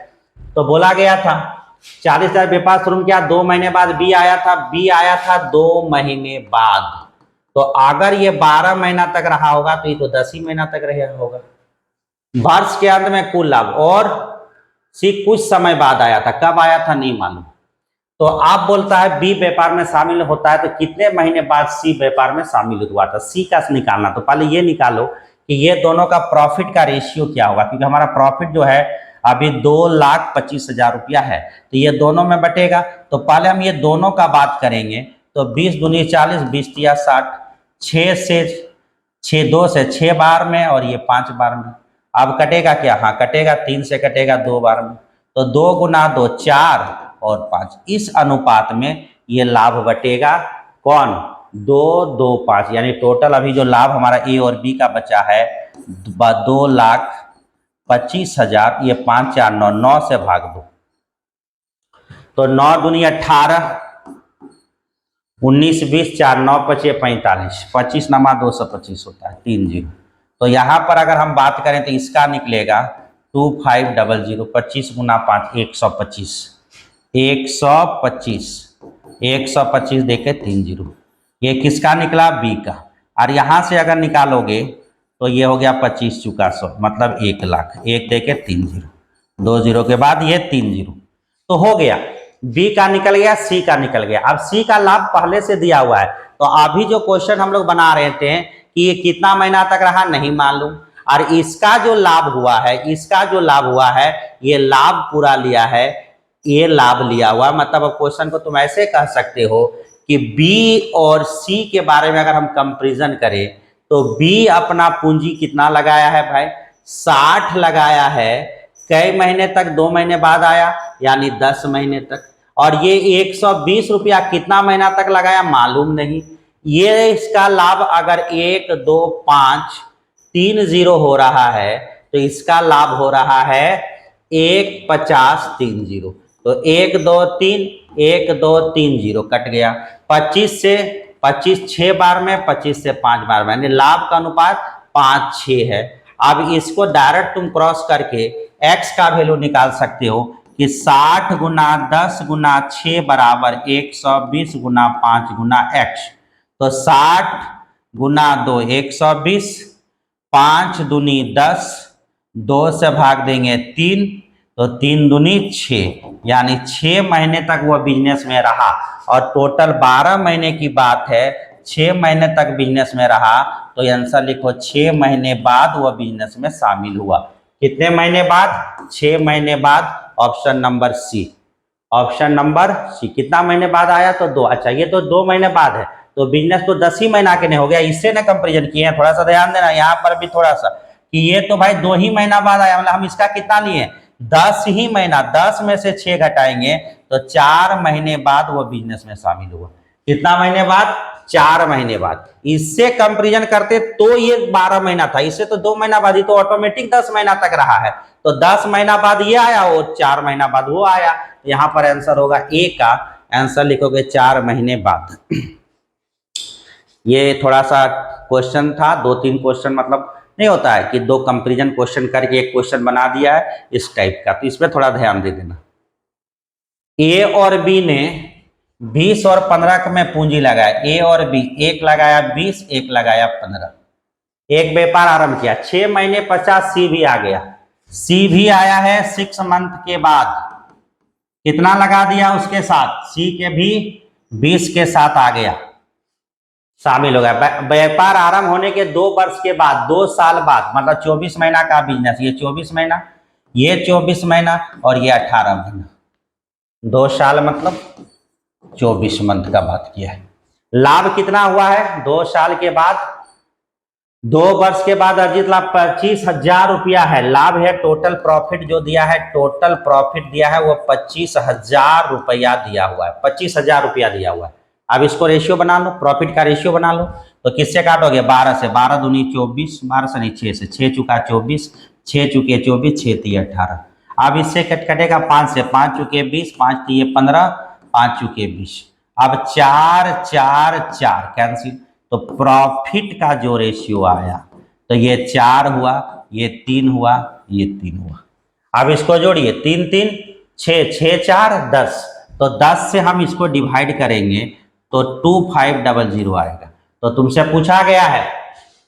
तो बोला गया था 40,000 व्यापार शुरू किया, 2 महीने बाद बी आया था, बी आया था 2 महीने बाद, तो अगर ये 12 महीना तक रहा होगा तो ये तो 10 ही महीना तक रहा होगा। वर्ष के अंत में कुल लाभ, और सी कुछ समय बाद आया था, कब आया था नहीं मालूम, तो आप बोलता है बी व्यापार में शामिल होता है, तो कितने महीने बाद सी व्यापार में शामिल हुआ था, सी का निकालना। तो पहले ये निकालो कि ये दोनों का प्रॉफिट का रेशियो क्या होगा, क्योंकि हमारा प्रॉफिट जो है अभी 2,25,000 रुपया है, तो ये दोनों में बटेगा। तो पहले हम ये दोनों का बात करेंगे, तो 20 दूनी 40, 20 तिया 60, 6 से 6 2 से 6 बार में और ये 5 बार में। अब कटेगा क्या, हाँ कटेगा, 3 से कटेगा 2 बार में, तो 2 गुना 2 4 और 5, इस अनुपात में ये लाभ बटेगा कौन, 2 2 5, यानी टोटल अभी जो लाभ हमारा ए और बी का बचा है 2,25,000। ये 5 4 9, 9 से भाग दो, तो 9 दूनी 18, 19 20 4 9 5 45, 25 नमा 225 होता है, 3 0। तो यहाँ पर अगर हम बात करें तो इसका निकलेगा 2500, 25 गुना 5 125, 125 देखे 3 0, ये किसका निकला, बी का। और यहाँ से अगर निकालोगे तो ये हो गया 25 चुका 100, मतलब 1 लाख, 1 देके 3 0, 2 0 के बाद ये 3 0, तो हो गया बी का निकल गया, सी का निकल गया। अब सी का लाभ पहले से दिया हुआ है, तो अभी जो क्वेश्चन हम लोग बना रहे थे कि ये कितना महीना तक रहा नहीं मालूम, और इसका जो लाभ हुआ है, इसका जो लाभ हुआ है, ये लाभ पूरा लिया है, ये लाभ लिया हुआ, मतलब अब क्वेश्चन को तुम ऐसे कह सकते हो कि बी और सी के बारे में अगर हम कंपैरिजन करें तो बी अपना पूंजी कितना लगाया है भाई, 60 लगाया है, कई महीने तक, 2 महीने बाद आया, यानी 10 महीने तक। और ये 120 रुपया कितना महीना तक लगाया मालूम नहीं। ये इसका लाभ अगर 1 2 5 3 0 हो रहा है, तो इसका लाभ हो रहा है 1 50 3 0, तो 1 2 3 1 2 3 0 कट गया, 25 से 25 6 बार में, 25 से 5 बार में, यानी लाभ का अनुपात 5 6 है। अब इसको डायरेक्ट तुम क्रॉस करके x का वैल्यू निकाल सकते हो कि 60 गुना 10 गुना 6 बराबर 120 गुना 5 गुना x, तो 60 गुना 2 120, 5 दूनी 10, 2 से भाग देंगे 3, तो 3 दूनी 6, यानी 6 महीने तक वो बिजनेस में रहा। और टोटल 12 महीने की बात है, 6 महीने तक बिजनेस में रहा, तो आंसर लिखो 6 महीने बाद वह बिजनेस में शामिल हुआ। कितने महीने बाद, 6 महीने बाद, option number C, option number C. कितना महीने बाद आया, तो 2। अच्छा ये तो 2 महीने बाद है, तो बिजनेस तो 10 ही महीना के नहीं हो गया, इससे ना कंपेरिजन किए हैं। थोड़ा सा ध्यान देना यहाँ पर भी थोड़ा सा, कि ये तो भाई 2 ही महीना बाद आया, मतलब हम इसका कितना लिए 10 ही महीना, 10 में से 6 घटाएंगे तो 4 महीने बाद वो बिजनेस में शामिल हुआ। कितना महीने बाद, 4 महीने बाद। इससे कंपैरिजन करते तो ये 12 महीना था, इससे तो 2 महीना बाद, ही तो ऑटोमेटिक 10 महीना तक रहा है, तो 10 महीना बाद ये आया और 4 महीना बाद वो आया। यहाँ पर आंसर होगा ए का, आंसर लिखोगे 4 महीने बाद। ये थोड़ा सा क्वेश्चन था, 2-3 क्वेश्चन, मतलब नहीं होता है कि 2 कंपैरिजन क्वेश्चन करके एक क्वेश्चन बना दिया है इस टाइप का, तो इसमें थोड़ा ध्यान दे देना। ए और बी ने 20 और 15 में पूंजी लगाया, ए और बी, एक लगाया 20, एक लगाया 15, एक व्यापार आरंभ किया, 6 महीने 50 सी भी आ गया, सी भी आया है 6 मंथ के बाद, कितना लगा दिया उसके साथ, सी के भी 20 के साथ आ गया, शामिल हो गया। व्यापार आरंभ होने के 2 वर्ष के बाद, 2 साल बाद, मतलब 24 महीना का बिजनेस, ये 24 महीना, ये 24 महीना और ये 18 महीना, 2 साल मतलब 24 मंथ का बात किया है। लाभ कितना हुआ है 2 साल के बाद, 2 वर्ष के बाद अर्जित लाभ 25,000 रुपया है। लाभ है, टोटल प्रॉफिट जो दिया है, टोटल प्रॉफिट दिया है वो 25,000 रुपया दिया हुआ है, 25,000 रुपया दिया हुआ है। अब इसको रेशियो बना लो, प्रॉफिट का रेशियो बना लो, तो किससे काटोगे, 12 से, 12 दूनी 24, 12 से नहीं 6 से, 6 चुका 24, 6 चुके 24, 6 तिये 18। अब इससे कटेगा 5 से, 5 चुके 20, 5 तिये 15, 5 चुके 20। अब 4 4 4 कैंसिल, तो प्रॉफिट का जो रेशियो आया, तो ये 4 हुआ, ये 3 हुआ, ये 3 हुआ। अब इसको जोड़िए, 3 3 6, 6 4 10, तो 10 से हम इसको डिवाइड करेंगे तो 2500 आएगा। तो तुमसे पूछा गया है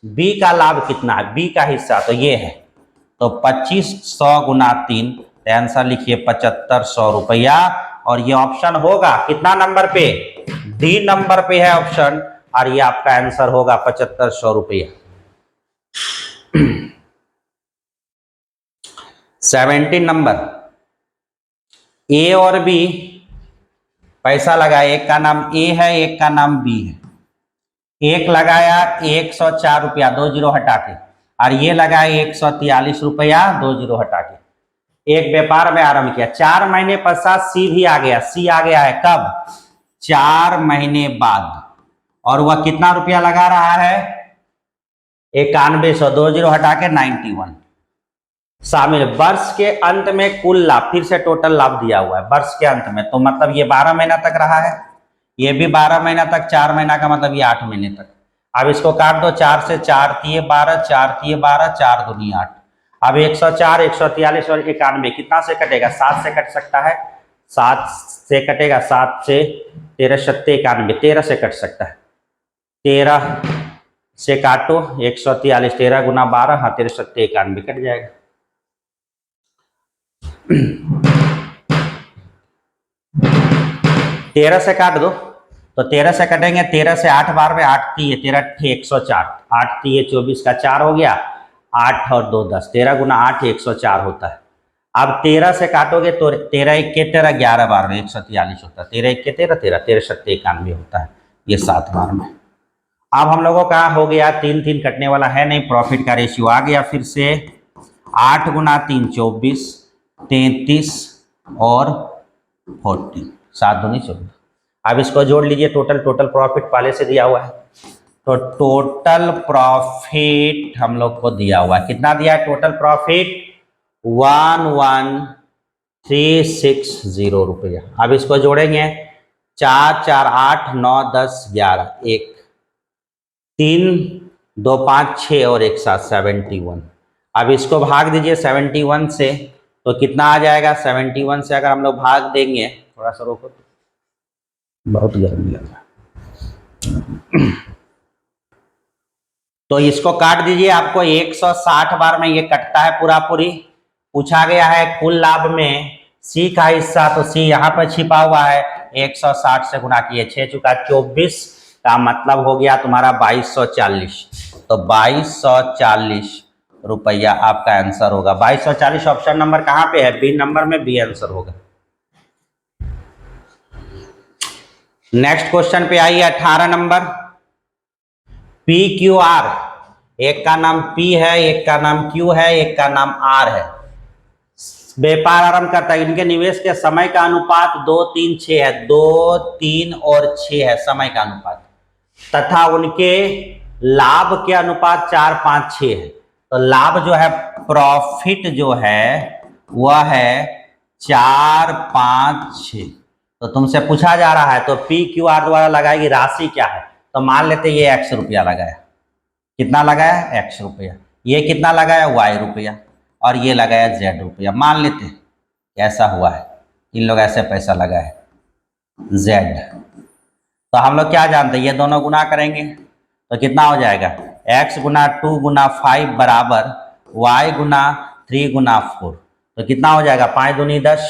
बी का लाभ कितना है, बी का हिस्सा तो ये है, तो 2500 गुना 3, आंसर लिखिए 7500 रुपया और ये ऑप्शन होगा कितना नंबर पे, डी नंबर पे है ऑप्शन, और ये आपका आंसर होगा 7500 रुपया। 17 नंबर, ए और बी पैसा लगाया, एक का नाम ए है एक का नाम बी है। एक लगाया 104 रुपया 2 जीरो हटा के, और ये लगाया 143 रुपया 2 जीरो हटा के। एक व्यापार में आरंभ किया, 4 महीने पश्चात सी भी आ गया, सी आ गया है कब, 4 महीने बाद, और वह कितना रुपया लगा रहा है, 9100, 2 जीरो हटा के 91 शामिल। वर्ष के अंत में कुल लाभ, फिर से टोटल लाभ दिया हुआ है वर्ष के अंत में, तो मतलब ये 12 महीना तक रहा है, ये भी 12 महीना तक, 4 महीना का मतलब ये 8 महीने तक। अब इसको काट दो, 4 से 4 तिये 12, 4 तिये 12, 4 दूनी 8। अब 104, 143 और 91 कितना से कटेगा, 7 से कट सकता है, 7 से कटेगा, 7 से 13 सत्ते 91, 13 से कट सकता है, 13 से काटो 143, 13 गुना 12, हाँ 13 सत्ते 91 कट जाएगा। 13 से काट दो, तो 13 से कटेंगे, 13 से 8 बार में 8 तिये 13 104, 8 तिये 24 का 4 हो गया, 8 और 2 10, 13 गुना 8 104 होता है। अब 13 से काटोगे तो 13 1 के 13, 11 बार में 143 होता है, 13 1 के 13 13, 13 सत्ते 91 होता है, ये 7 बार में। अब हम लोगों का हो गया 3 3 कटने वाला है नहीं, प्रॉफिट का रेशियो आ गया फिर से, 8 गुना 3 24, 33 और 40, 7 दूनी 24। अब इसको जोड़ लीजिए, टोटल प्रॉफिट पहले से दिया हुआ है, तो टोटल प्रॉफिट हम लोग को दिया हुआ है, कितना दिया है टोटल प्रॉफिट, 11360 रुपया। अब इसको जोड़ेंगे, 4 4 8 9 10 11, 1 3 2 5 6 और 1 7 71। अब इसको भाग दीजिए 71 से, तो कितना आ जाएगा, 71 से अगर हम लोग भाग देंगे, थोड़ा सा रोको, बहुत गर्मी लग रहा, तो इसको काट दीजिए, आपको 160 बार में ये कटता है पूरा पूरी। पूछा गया है कुल लाभ में सी का हिस्सा, तो सी यहाँ पर छिपा हुआ है, 160 से गुणा किए, 6 चुका 24 का मतलब हो गया तुम्हारा 2240, तो 2240 रुपया आपका आंसर होगा। 2240 ऑप्शन नंबर कहाँ पे है, बी नंबर में, बी आंसर होगा। नेक्स्ट क्वेश्चन पे आइए, 18 नंबर, पी क्यू आर, एक का नाम पी है एक का नाम क्यू है एक का नाम आर है, व्यापार आरंभ करता है। इनके निवेश के समय का अनुपात 2 3 6 है, 2 3 और 6 है समय का अनुपात, तथा उनके लाभ के अनुपात 4 5 6 है। तो लाभ जो है, प्रॉफिट जो है वह है 4 5 6। तो तुमसे पूछा जा रहा है, तो पी क्यू आर द्वारा लगाएगी राशि क्या है, तो मान लेते ये x रुपया लगाया, कितना लगाया x रुपया, ये कितना लगाया y रुपया, और ये लगाया z रुपया, मान लेते ऐसा हुआ है, इन लोग ऐसे पैसा लगाए z। तो हम लोग क्या जानते हैं, ये दोनों गुना करेंगे तो कितना हो जाएगा, x गुना 2 गुना 5 बराबर y गुना 3 गुना 4, तो कितना हो जाएगा 5 दूनी 10,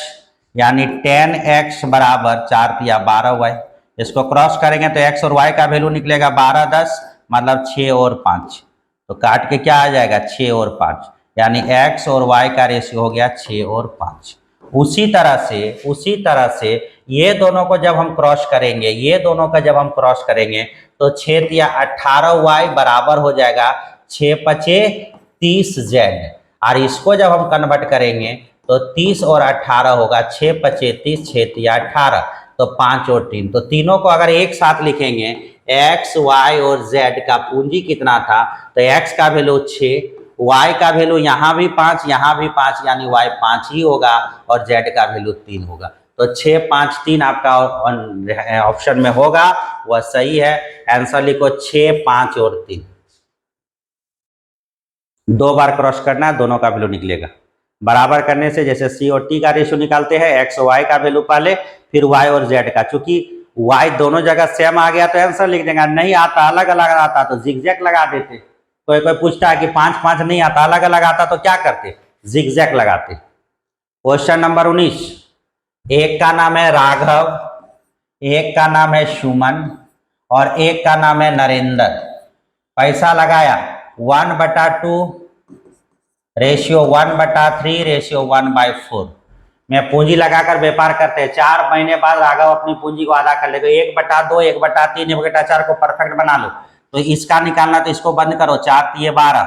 यानी 10x बराबर 4 तिया 12y। इसको क्रॉस करेंगे तो x और y का वैल्यू निकलेगा 12 10, मतलब 6 और 5, तो काट के क्या आ जाएगा 6 और 5, यानी x और y का रेशियो हो गया 6 और 5। उसी तरह से ये दोनों को जब हम क्रॉस करेंगे, ये दोनों का जब हम क्रॉस करेंगे तो 6 तिया 18y बराबर हो जाएगा 6 5 30z, और इसको जब हम कन्वर्ट करेंगे तो 30 और 18 होगा, 6 5 30, 6 तिया 18, तो 5 और 3, तो तीनों को अगर एक साथ लिखेंगे, x y और z का पूंजी कितना था, तो x का वैल्यू 6, y का वैल्यू यहाँ भी 5 यहाँ भी 5, यानी y 5 ही होगा, और z का वैल्यू 3 होगा। तो 6 5 3 आपका ऑप्शन में होगा, वह सही है। आंसर लिखो 6 5 और 3, 2 बार क्रॉस करना है, दोनों का वैल्यू निकलेगा। बराबर करने से जैसे सी और टी का रेशियो निकालते हैं, एक्स वाई का वैल्यू पहले, फिर वाई और जेड का, चूंकि वाई दोनों जगह सेम आ गया तो आंसर लिख देंगे, नहीं आता अलग अलग आता तो जिगजैग लगा देते। कोई कोई पूछता है कि 5 5 नहीं आता, अलग अलग आता तो क्या करते, जिगजैग लगाते। क्वेश्चन नंबर 19, एक का नाम है राघव, एक का नाम है सुमन और एक का नाम है नरेंद्र। पैसा लगाया 1/2 रेशियो 1/3 रेशियो 1/4 में पूंजी लगाकर व्यापार करते हैं। 4 महीने बाद राघव अपनी पूंजी को आधा कर ले। तो 1/2 1/3 1/4 को परफेक्ट बना लो। तो इसका निकालना, तो इसको बंद करो, 4 × 12,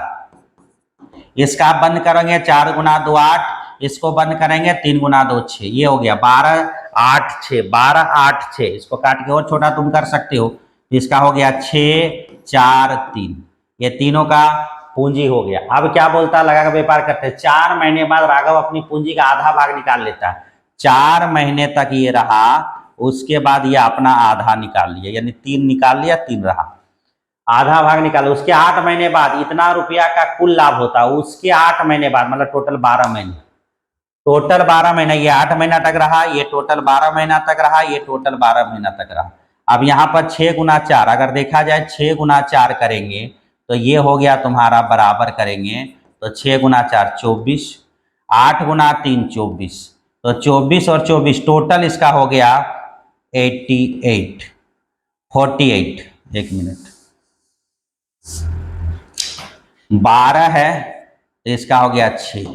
इसका आप बंद करेंगे 4 × 2 8, इसको बंद करेंगे 3 × 2 6, ये हो गया 12 8 6, 12 8 6। इसको काट के और छोटा तुम कर सकते हो। इसका हो गया 6 4 3, ये तीनों का पूंजी हो गया। अब क्या बोलता है, लगा व्यापार करते हैं। 4 महीने बाद राघव अपनी पूंजी का आधा भाग निकाल लेता है। 4 महीने तक ये रहा, उसके बाद ये अपना आधा निकाल लिया, यानी 3 निकाल लिया, 3 रहा, आधा भाग निकालो। उसके 8 महीने बाद इतना रुपया का कुल लाभ होता है। उसके 8 महीने बाद मतलब टोटल 12 महीने, टोटल 12 महीना, ये 8 महीना तक रहा, ये टोटल 12 महीना तक रहा, ये टोटल 12 महीना तक रहा। अब यहाँ पर 6 × 4 अगर देखा जाए, 6 × 4 करेंगे तो ये हो गया तुम्हारा, बराबर करेंगे तो 6 × 4 24, 8 × 3 24, तो 24 और 24 टोटल इसका हो गया 88 48। एक मिनट, 12 है तो इसका हो गया 6।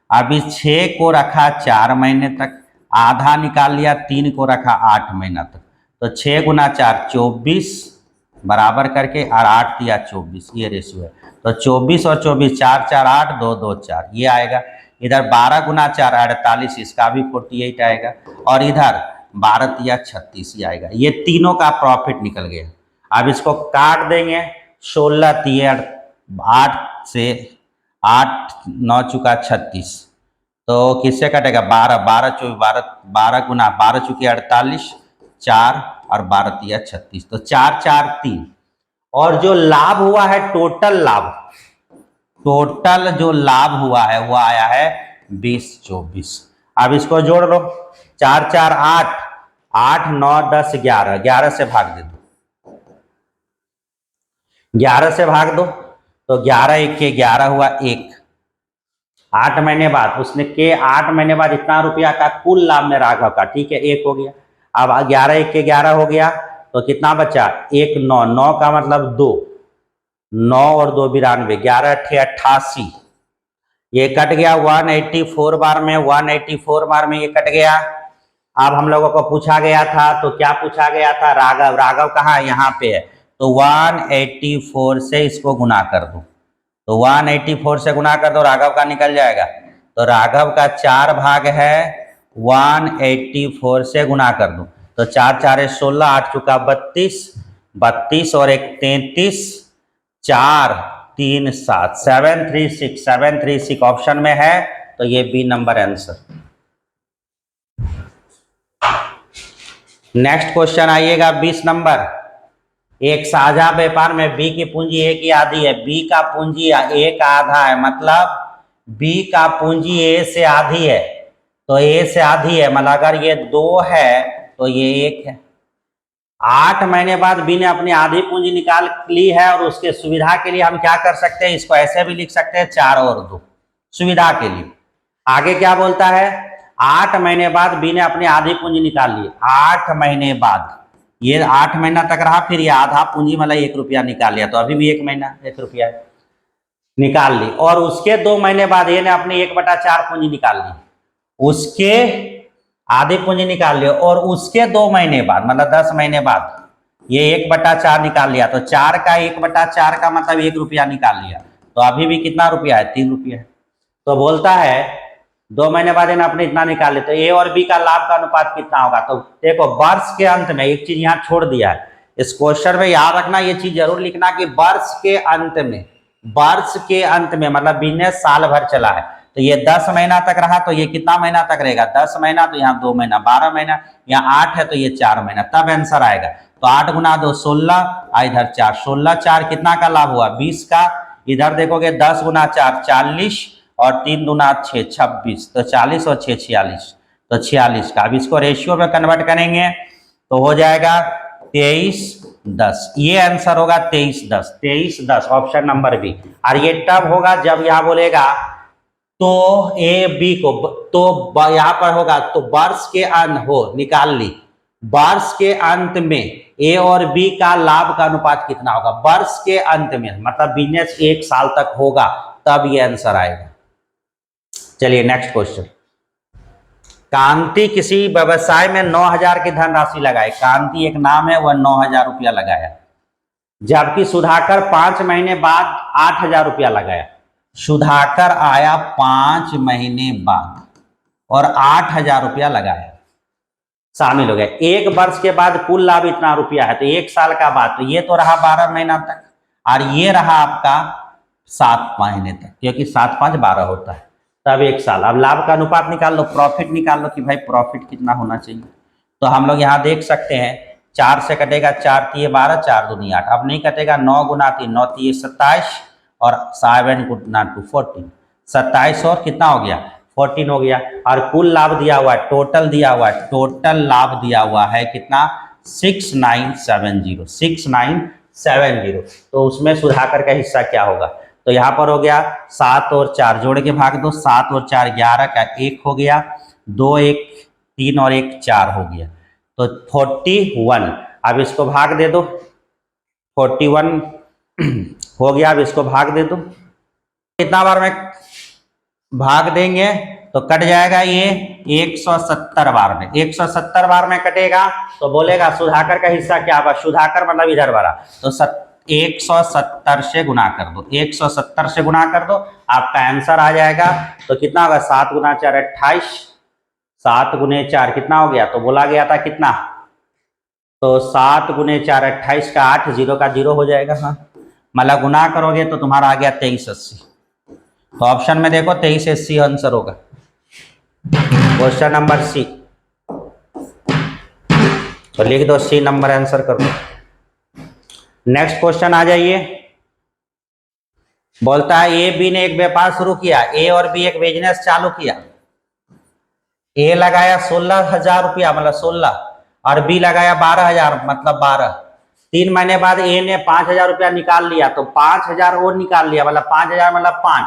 अब इस 6 को रखा 4 महीने तक, आधा निकाल लिया, 3 को रखा 8 महीना तक, तो 6 × 4 24 बराबर करके और 8 दिया 24, ये रेशियो है। तो 24 और 24 4 4 8 2 2 4 ये आएगा। इधर 12 × 4 48, इसका भी 48 आएगा, और इधर 12 दिया 36 ही आएगा। ये तीनों का प्रॉफिट निकल गया। अब इसको काट देंगे, 16 3 8 से 8 9 चुका 36, तो किससे कटेगा, 12 12 24 12 12 × 12 चुकी 48, 4 और 12 दिया 36, तो 4 4 3। और जो लाभ हुआ है, टोटल लाभ, टोटल जो लाभ हुआ है वो आया है 20 24। अब इसको जोड़ लो, 4 4 8 8 9 10 11, 11 से भाग दे दो, 11 से भाग दो, तो 11 1 के 11 हुआ 1। 8 महीने बाद उसने के 8 महीने बाद इतना रुपया का कुल लाभ में राघव का, ठीक है, 1 हो गया। अब 11 1 के 11 हो गया, तो कितना बचा, 1 9, 9 का मतलब 2, 9 और 2 92, 11 8 88, ये कट गया 184 बार में, 184 बार में ये कट गया। अब हम लोगों को पूछा गया था, तो क्या पूछा गया था, राघव, राघव कहाँ, यहाँ पे है, तो 184 से इसको गुना कर दो, तो 184 से गुना कर दो, राघव का निकल जाएगा। तो राघव का 4 भाग है, 184 से गुना कर दो, तो 4 4 16, 8 चुका 32, 32 और 1 33, 4 3 7 736, 736 ऑप्शन में है, तो ये B number answer. Next question आइएगा 20 नंबर। एक साझा व्यापार में बी की पूंजी ए की आधी है, बी का पूंजी ए का आधा है, मतलब बी का पूंजी ए से आधी है, तो ए से आधी है, मतलब अगर ये 2 है तो ये 1 है। 8 महीने बाद बी ने अपनी आधी पूंजी निकाल ली है, और उसके सुविधा के लिए हम क्या कर सकते हैं, इसको ऐसे भी लिख सकते हैं 4 और 2, सुविधा के लिए। आगे क्या बोलता है, 8 महीने बाद बी ने अपनी आधी पूंजी निकाल ली। 8 महीने बाद, ये 8 महीना तक रहा, फिर ये आधा पूंजी मतलब 1 रुपया निकाल लिया, तो अभी भी 1 महीना 1 रुपया निकाल ली। और उसके 2 महीने बाद ये ने अपनी 1/4 पूंजी निकाल ली, उसके आधी पूंजी निकाल लिया, और उसके 2 महीने बाद मतलब 10 महीने बाद ये 1/4 निकाल लिया, तो 4 का 1/4 का मतलब 1 रुपया निकाल लिया, तो अभी भी कितना रुपया है, 3 रुपया है। तो बोलता है 2 महीने बाद इन्हें अपने इतना निकाल ले, तो ए और बी का लाभ का अनुपात कितना होगा। तो देखो वर्ष के अंत में, एक चीज यहाँ छोड़ दिया है इस क्वेश्चन में, याद रखना, ये चीज जरूर लिखना कि वर्ष के अंत में, वर्ष के अंत में मतलब बिजनेस साल भर चला है, तो ये 10 महीना तक रहा, तो ये कितना महीना तक रहेगा, 10 महीना, तो यहाँ 2 महीना 12 महीना, यहाँ 8 है तो ये 4 महीना, तब आंसर आएगा। तो 8 × 2 16, इधर 4 16 4 कितना का लाभ हुआ, 20 का। इधर देखोगे 10 × 4 40, और 3 दूना 6 26, तो 40 और 6 46, तो 46 का। अब इसको रेशियो में कन्वर्ट करेंगे तो हो जाएगा 23 10, ये आंसर होगा 23 10, 23 10 ऑप्शन नंबर बी। और ये तब होगा जब यहाँ बोलेगा तो ए बी को तो यहां पर होगा तो वर्ष के अंत हो निकाल ली, वर्ष के अंत में ए और बी का लाभ का अनुपात कितना होगा, वर्ष के अंत में मतलब बिजनेस 1 साल तक होगा तब ये आंसर आएगा। चलिए नेक्स्ट क्वेश्चन। कांति किसी व्यवसाय में 9,000 की धनराशि लगाए, कांति एक नाम है, वह 9,000 रुपया लगाया, जबकि सुधाकर 5 महीने बाद 8,000 रुपया लगाया। सुधाकर आया 5 महीने बाद और 8,000 रुपया लगाया, शामिल हो गया। 1 वर्ष के बाद कुल लाभ इतना रुपया है, तो 1 साल का बाद तो ये तो रहा 12 महीना तक और ये रहा आपका 7 महीने तक, क्योंकि 7 5 12 होता है, तब 1 साल। अब लाभ का अनुपात निकाल लो, प्रॉफिट निकाल लो कि भाई प्रॉफिट कितना होना चाहिए। तो हम लोग यहाँ देख सकते हैं 4 से कटेगा 4 3 12 4 2 8, अब नहीं कटेगा 9 गुना 3 9 3 27 और 7 गुना 2 14, 27 और कितना हो गया 14 हो गया। और कुल लाभ दिया हुआ है, टोटल दिया हुआ है, टोटल लाभ दिया हुआ है कितना 6970 6970। तो उसमें सुधाकर का हिस्सा क्या होगा, तो यहाँ पर हो गया 7 और 4 जोड़ के भाग दो, 7 और 4 11 का 1 हो गया, 2 1 3 और 1 4 हो गया, तो 41। अब इसको भाग दे दो, 41 हो गया। अब इसको भाग दे दो, कितना बार में भाग देंगे तो कट जाएगा ये 170 बार में, 170 बार में कटेगा तो बोलेगा सुधाकर का हिस्सा क्या होगा, सुधाकर मतलब इधर वाला, तो 170 से गुना कर दो, 170 से गुना कर दो, आपका आंसर आ जाएगा। तो कितना होगा 7 गुना 4 28, 7 गुने 4 कितना हो गया, तो बोला गया था कितना, तो 7 गुने 4 28 का 8 0 का 0 हो जाएगा। हाँ मतलब गुना करोगे तो तुम्हारा आ गया 2380। तो ऑप्शन में देखो 2380 आंसर होगा, क्वेश्चन नंबर सी। तो लिख दो सी नंबर आंसर कर दो। नेक्स्ट क्वेश्चन आ जाइए। बोलता है ए बी ने एक व्यापार शुरू किया, ए और बी एक बिजनेस चालू किया। ए लगाया 16,000 रुपया मतलब 16 और बी लगाया 12,000 मतलब 12। 3 महीने बाद ए ने 5,000 रुपया निकाल लिया, तो 5,000 और निकाल लिया मतलब 5,000 मतलब 5।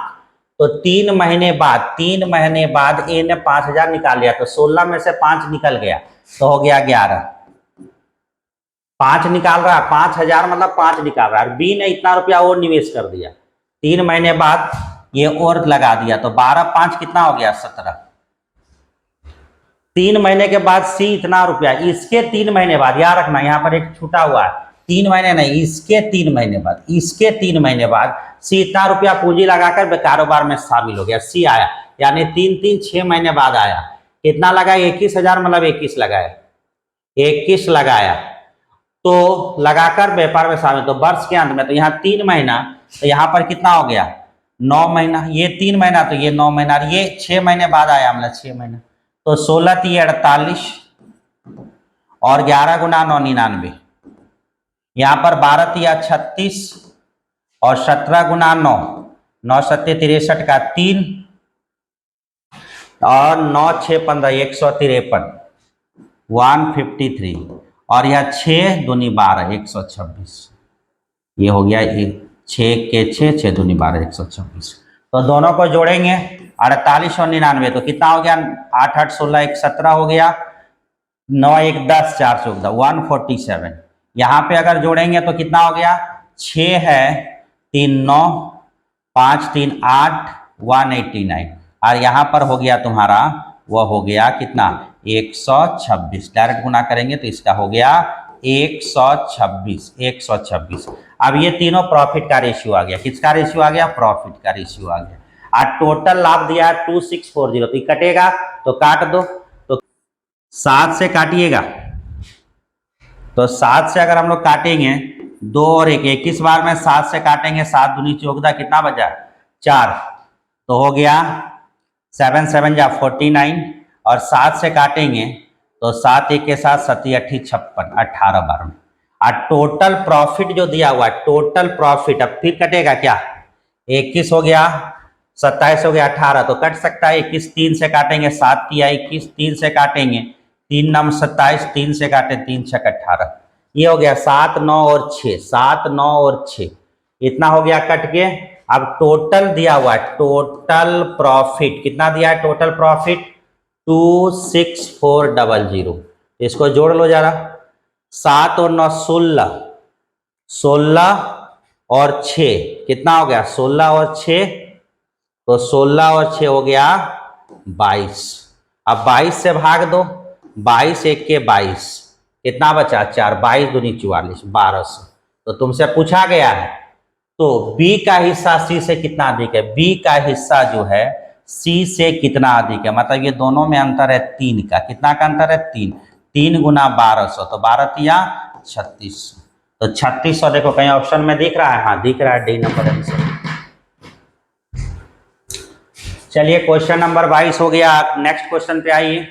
तो 3 महीने बाद ए ने 5,000 निकाल लिया, तो 16 में से 5 निकल गया तो हो गया 11। 5 निकाल रहा है, 5,000 मतलब 5 निकाल रहा है, बी ने इतना रुपया और निवेश कर दिया, 3 महीने बाद ये और लगा दिया, तो 12 5 कितना हो गया 17। 3 महीने के बाद सी इतना रुपया, इसके 3 महीने बाद, याद रखना यहाँ पर एक छूटा हुआ है, 3 महीने नहीं इसके 3 महीने बाद, इसके 3 महीने बाद सी इतना रुपया पूंजी लगाकर कारोबार में शामिल हो गया, सी आया, यानी 3 3 6 महीने बाद आया। कितना लगाया 21,000 मतलब 21 लगाया, 21 लगाया, तो लगाकर व्यापार में शामिल, तो वर्ष के अंत में, तो यहाँ 3 महीना, तो यहाँ पर कितना हो गया 9 महीना, ये 3 महीना तो ये 9 महीना, ये 6 महीने बाद आया मतलब 6 महीना, तो 16 3 48 और 11 गुना 9 99, यहाँ पर 12 3 36 और 17 गुना 9 9 7 63 का 3 और 9 6 15 153 153 और यह 6 दूनी 12 126, ये हो गया 6 के 6 6 दूनी 12 126। तो दोनों को जोड़ेंगे 48 और 99, तो कितना हो गया 8 8 16 1 17 हो गया, 9 1 10 4 से 147। यहाँ पे अगर जोड़ेंगे तो कितना हो गया 6 है 3 9 5 3 8 189 और यहाँ पर हो गया तुम्हारा वह हो गया कितना 126। डायरेक्ट गुना करेंगे तो इसका हो गया 126। अब ये तीनों प्रॉफिट का रेशियो आ गया, किसका रेशियो आ गया प्रॉफिट का रेशियो आ गया। और टोटल लाभ दिया है 2640, तो कटेगा तो काट दो, तो 7 से काटिएगा, तो 7 से अगर हम लोग काटेंगे 2 और 1 21 बार में 7 से काटेंगे, 7 दूनी 14 कितना बचा 4, तो हो गया 7 7 जा 49 और 7 से काटेंगे तो 7 1 के साथ 7 8 56 18 बार में। और टोटल प्रॉफिट जो दिया हुआ है टोटल प्रॉफिट, अब फिर कटेगा क्या 21 हो गया 27 हो गया 18, तो कट सकता है 21 3 से काटेंगे 7 3 21 3 से काटेंगे 3 9 27 3 से काटे 3 6 18, ये हो गया 7 9 और 6 7 9 और 6 इतना हो गया कट के अब टोटल दिया हुआ है, टोटल प्रॉफिट कितना दिया है, टोटल प्रॉफिट 26400, इसको जोड़ लो जरा, 7 और 9 16, 16 और 6 कितना हो गया, 16 और 6, तो 16 और 6 हो गया 22। अब 22 से भाग दो, 22 एक के 22, कितना बचा 4, 22 दूनी 44, 1200। तो तुमसे पूछा गया है तो बी का हिस्सा सी से कितना अधिक है, बी का हिस्सा जो है सी से कितना अधिक है, मतलब ये दोनों में अंतर है 3 का, कितना का अंतर है 3, 3 गुना 1200, तो 12 तिया 3600, तो 3600 देखो कहीं ऑप्शन में दिख रहा है, हाँ दिख रहा है, डी नंबर आंसर। चलिए क्वेश्चन नंबर 22 हो गया, नेक्स्ट क्वेश्चन पे आइए।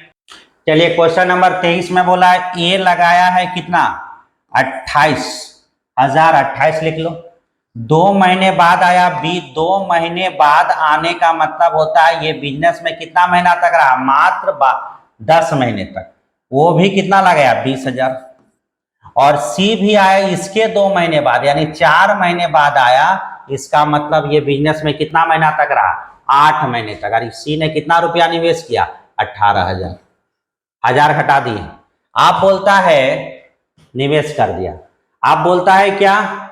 चलिए क्वेश्चन नंबर 23 में बोला है ए लगाया है कितना 28,000, 28 लिख लो। 2 महीने बाद आया बी, 2 महीने बाद आने का मतलब होता है ये बिजनेस में कितना महीना तक रहा, मात्र 10 महीने तक, वो भी कितना लगाया 20,000। और सी भी आया इसके 2 महीने बाद, यानी 4 महीने बाद आया, इसका मतलब ये बिजनेस में कितना महीना तक रहा, 8 महीने तक। और सी ने कितना रुपया निवेश किया 18,000, 1000 हटा दिए। आप बोलता है निवेश कर दिया, आप बोलता है क्या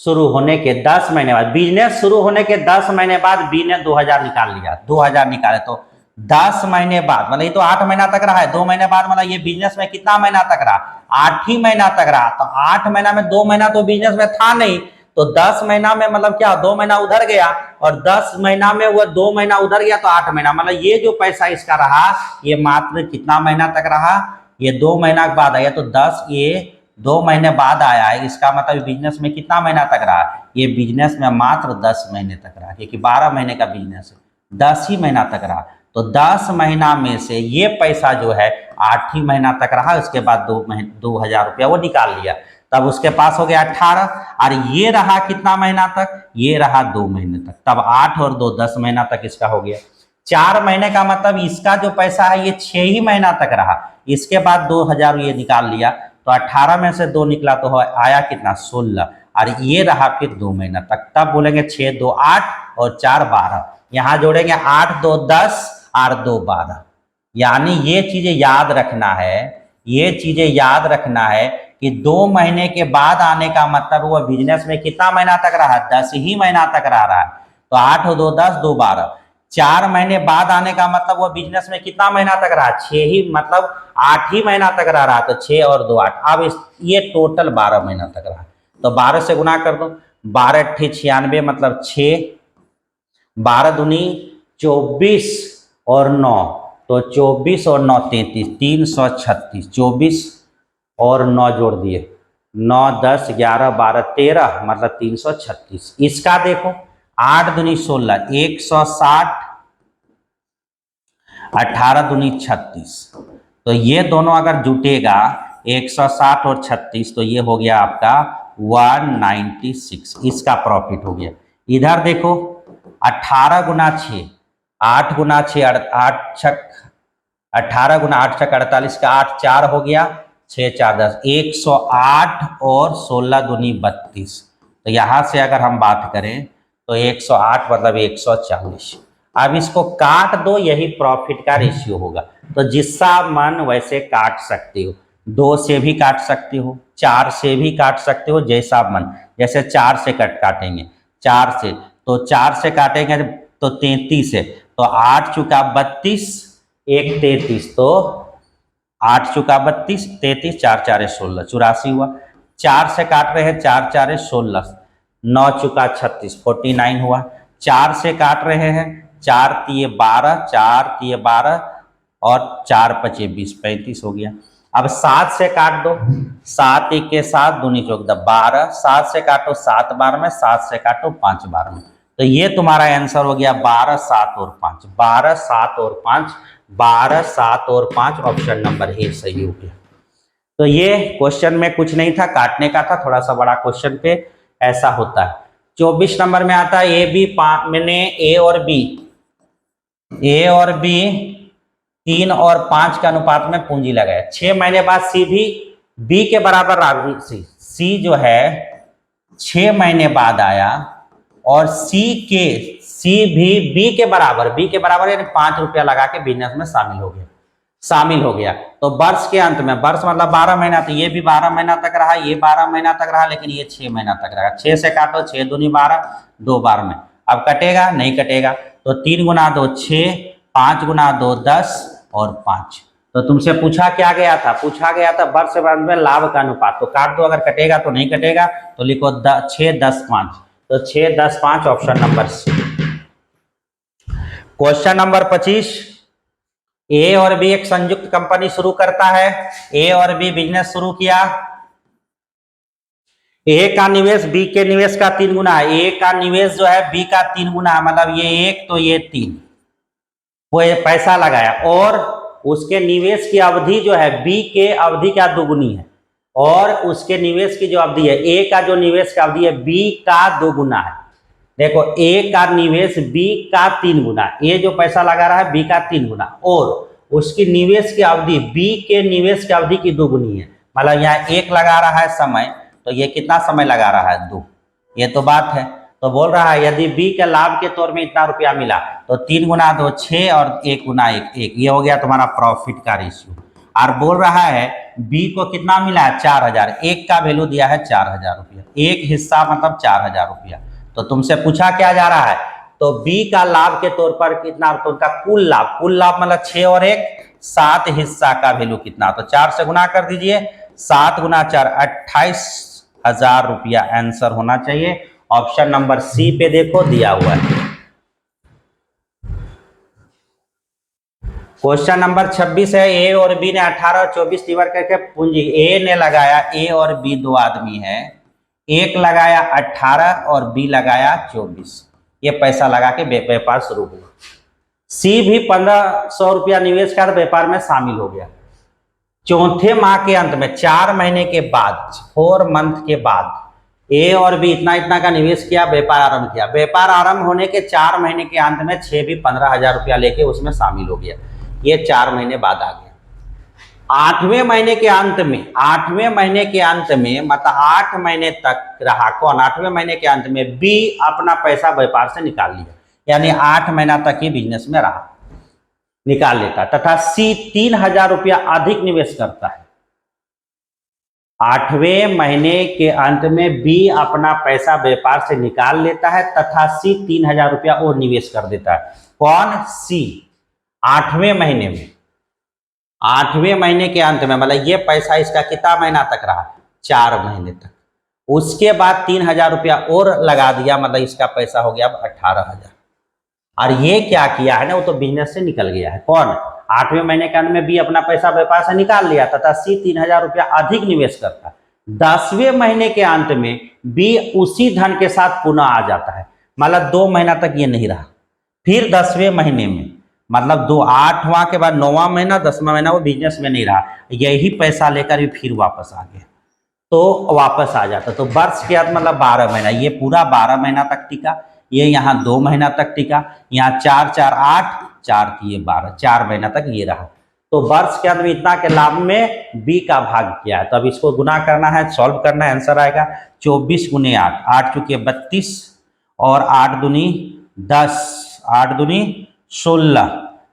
शुरू होने के 10 महीने बाद, बिजनेस शुरू होने के 10 महीने बाद बी ने 2000 निकाल लिया, 2000 निकाले तो 10 महीने बाद, मतलब ये तो 8 महीना तक रहा है, 2 महीने बाद मतलब ये बिजनेस में कितना महीना तक रहा, 8 ही महीना तक रहा। तो 8 महीना में 2 महीना तो बिजनेस में था नहीं, तो 10 महीना में मतलब क्या 2 महीना उधर गया, और 10 महीना में वो 2 महीना उधर गया, तो 8 महीना, मतलब ये जो पैसा इसका रहा ये मात्र कितना महीना तक रहा, ये 2 महीना के बाद आया, तो 10 ये 2 महीने बाद आया है, इसका मतलब बिजनेस में कितना महीना तक रहा, ये बिजनेस में मात्र 10 महीने तक रहा, क्योंकि 12 महीने का बिजनेस है, 10 ही महीना तक रहा। तो 10 महीना में से ये पैसा जो है 8 ही महीना तक रहा, उसके बाद 2000 रुपया वो निकाल लिया, तब उसके पास हो गया 18, और ये रहा कितना महीना तक, ये रहा 2 महीने तक, तब 8 और 2 10 महीना तक इसका हो गया। 4 महीने का मतलब इसका जो पैसा है ये 6 ही महीना तक रहा, इसके बाद 2000 ये निकाल लिया, तो 18 में से 2 निकला तो आया कितना 16, और ये रहा फिर 2 महीना तक, तब बोलेंगे 6 2 8 और 4 12, यहाँ जोड़ेंगे 8 2 10 और 2 12। यानी ये चीजें याद रखना है, ये चीजें याद रखना है कि 2 महीने के बाद आने का मतलब वो बिजनेस में कितना महीना तक रहा, 10 ही महीना तक रहा है, तो 8 और 2 10 2 12। 4 महीने बाद आने का मतलब वो बिजनेस में कितना महीना तक रहा, 6 ही, मतलब 8 ही महीना तक रहा, तो 6 और 2 8, अब ये टोटल 12 महीना तक रहा, तो 12 से गुना कर दो, 12 8 96 मतलब 6, 12 दूनी 24 और 9, तो 24 और 9 33, 336, 24 और 9 जोड़ दिए, 9 10 11 12 13 मतलब 336। इसका देखो 8 दूनी 16, 160, 18 दूनी 36, तो ये दोनों अगर जुटेगा 160 और 36, तो ये हो गया आपका 196, इसका प्रॉफिट हो गया। इधर देखो 18 गुना 6, 8 गुना 6 8 छक, 18 गुना 8 छक 48 का 8 4 हो गया, 6 4 10, 108 और 16 दूनी 32, तो यहाँ से अगर हम बात करें तो 108 मतलब 140। अब इसको काट दो, यही प्रॉफिट का रेशियो होगा, तो जिसका मन वैसे काट सकते हो, 2 से भी काट सकते हो, 4 से भी काट सकते हो, जैसा मन, जैसे 4 से काटेंगे, 4 से, तो 4 से काटेंगे तो 33 है, तो 8 चुका 32 1 33, तो 8 चुका 32 33 4 4 16 84 हुआ। 4 से काट रहे हैं, 4 4 16, 9 चुका 36 49 हुआ। 4 से काट रहे हैं, 4 तिये 12, 4 तिये 12 और 4 पचे 20 35 हो गया। अब 7 से काट दो, 7 1 के 7 दूनी चौक 12, 7 से काटो 7 बार में, 7 से काटो 5 बार में, तो ये तुम्हारा आंसर हो गया 12 7 और 5, 12 7 और 5, 12 7 और 5, ऑप्शन नंबर ए सही हो गया। तो ये क्वेश्चन में कुछ नहीं था, काटने का था, थोड़ा सा बड़ा क्वेश्चन पे ऐसा होता है। 24 नंबर में आता है ए बी, मैंने ए और बी 3 और 5 के अनुपात में पूंजी लगाया। 6 महीने बाद सी भी बी के बराबर रहा, सी जो है 6 महीने बाद आया और सी भी बी के बराबर यानी 5 रुपया लगा के बिजनेस में शामिल हो गया। तो वर्ष के अंत में, वर्ष मतलब 12 महीना, तो ये भी 12 महीना तक रहा, ये 12 महीना तक रहा, लेकिन ये 6 महीना तक रहा। 6 से काटो, 6 दूनी 12, 2 बार में। अब कटेगा नहीं कटेगा, तो 3 गुना 2 6, 5 गुना 2 10 और 5। तो तुमसे पूछा क्या गया था? पूछा गया था वर्ष के बाद में लाभ का अनुपात। तो काट दो, अगर कटेगा तो नहीं कटेगा, तो लिखो 6 10 5। तो 6 10 5 option number C. Question number 25, A और बी एक संयुक्त कंपनी शुरू करता है। ए और बी बिजनेस शुरू किया। ए का निवेश बी के निवेश का 3 गुना है। ए का निवेश जो है बी का 3 गुना है, मतलब ये 1 तो ये 3, वो पैसा लगाया, और उसके निवेश की अवधि जो है बी के अवधि का दुगुनी है, और उसके निवेश की जो अवधि है, ए का जो निवेश का अवधि है बी का 2 गुना है। देखो, ए का निवेश बी का 3 गुना, ए जो पैसा लगा रहा है बी का 3 गुना, और उसकी निवेश की अवधि बी के निवेश की अवधि की 2 गुनी है। मतलब यहाँ 1 लगा रहा है समय, तो ये कितना समय लगा रहा है? 2। ये तो बात है। तो बोल रहा है यदि बी के लाभ के तौर में इतना रुपया मिला, तो 3 गुना 2 6 और 1 गुना 1 1। ये हो गया तुम्हारा प्रॉफिट का रेशियो। और बोल रहा है बी को कितना मिला है? 4000। एक का वैल्यू दिया है 4000 रुपया, एक हिस्सा मतलब 4000 रुपया। तो तुमसे पूछा क्या जा रहा है? तो बी का लाभ के तौर पर कितना? तो उनका कुल लाभ मतलब 6 और 1 7 हिस्सा का वैल्यू कितना? तो 4 से गुना कर दीजिए, 7 गुना 4 28,000 रुपया आंसर होना चाहिए। ऑप्शन नंबर सी पे देखो दिया हुआ है। क्वेश्चन नंबर 26 है, ए और बी ने 18 और 24 डिवाइड करके पूंजी। ए ने लगाया, ए और बी 2 आदमी है, एक लगाया 18 और बी लगाया 24। ये पैसा लगा के व्यापार शुरू हुआ। सी भी 1500 रुपया निवेश कर व्यापार में शामिल हो गया। चौथे माह के अंत में 4 महीने के बाद, 4 मंथ के बाद, ए और बी इतना का निवेश किया, व्यापार आरंभ किया। व्यापार आरंभ होने के 4 महीने के अंत में 6 भी 15,000 रुपया लेके उसमें शामिल हो गया। ये 4 महीने बाद आ गया। 8वें महीने के अंत में, 8वें महीने के अंत में मतलब 8 महीने तक रहा कौन? 8वें महीने के अंत में बी अपना पैसा व्यापार से निकाल लिया, यानी 8 महीना तक ही बिजनेस में रहा, निकाल लेता। तथा सी 3000 रुपया अधिक निवेश करता है। 8वें महीने के अंत में बी अपना पैसा व्यापार से निकाल लेता है तथा सी 3000 रुपया और निवेश कर देता है। कौन? सी। 8वें महीने में, 8वें महीने के अंत में, मतलब ये पैसा इसका कितना महीना तक रहा? 4 महीने तक। उसके बाद 3000 रुपया और लगा दिया, मतलब इसका पैसा हो गया अब 18,000। और ये क्या किया है ना, वो तो बिजनेस से निकल गया है। कौन? 8वें महीने के अंत में बी अपना पैसा व्यापार से निकाल लिया तथा सी 3000 रुपया अधिक निवेश करता है। 10वें महीने के अंत में बी उसी धन के साथ पुनः आ जाता है, मतलब 2 महीना तक ये नहीं रहा। फिर 10वें महीने में, मतलब 8वां के बाद 9वां महीना, 10वां महीना वो बिजनेस में नहीं रहा, यही पैसा लेकर भी फिर वापस आ गया, तो वापस आ जाता। तो वर्ष के अंत मतलब 12 महीना, ये पूरा 12 महीना तक टिका, ये यहाँ 2 महीना तक टिका, यहाँ 4 4 8 4 3 12, 4 महीना तक ये रहा। तो वर्ष के अंत में इतना के लाभ में बी का भाग किया है। तो अब इसको गुना करना है, सॉल्व करना है, आंसर आएगा 24 गुने 8, 8 चुके 32 और 8 दूनी 10, 8 दूनी 16,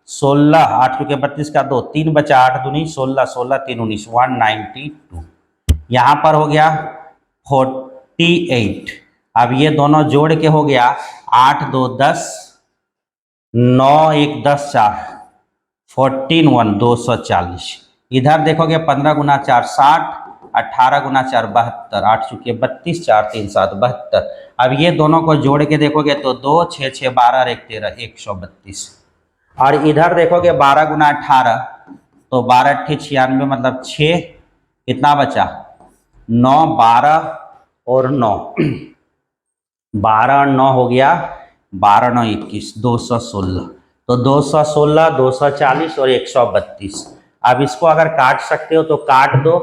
16, 8 चुके 32 का 2, 3 बचा, 8 दूनी 16, 16 3 19, 192। यहाँ पर हो गया 48। अब ये दोनों जोड़ के हो गया 8 2 10, 9 1 10 4, 14 1 240। इधर देखोगे 15 गुना 4 60, 18 गुना 4 72, 8 चुके 32, 4 3 7 72। अब ये दोनों को जोड़ के देखोगे तो 2 6 6 12 और 1 13, 132। और इधर देखोगे 12 गुना 18, तो 12 8 96, मतलब 6, कितना बचा? 9 12 और 9, 12 और 9 हो गया 12 9 21, 216। तो 216, 240 और 132। अब इसको अगर काट सकते हो तो काट दो,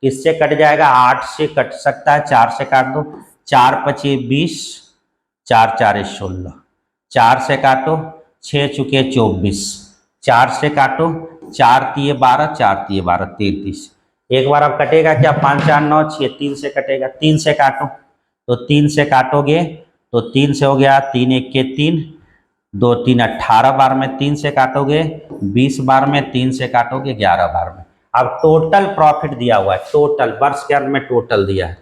किससे कट जाएगा? 8 से कट सकता है, 4 से काट दो, 4 5 20, 4 4 16, 4 से काटो, 6 चुके 24, 4 से काटो, 4 3 12, 4 3 12 33। एक बार अब कटेगा क्या? 5 4 9 6, 3 से कटेगा, 3 से काटो, तो 3 से काटोगे तो 3 से हो गया, 3 एक के 3, 2 3 18 बार में 3 से काटोगे, 20 बार में 3 से काटोगे, 11 बार में। अब टोटल प्रॉफिट दिया हुआ है, टोटल वर्ष के अंत में टोटल दिया है,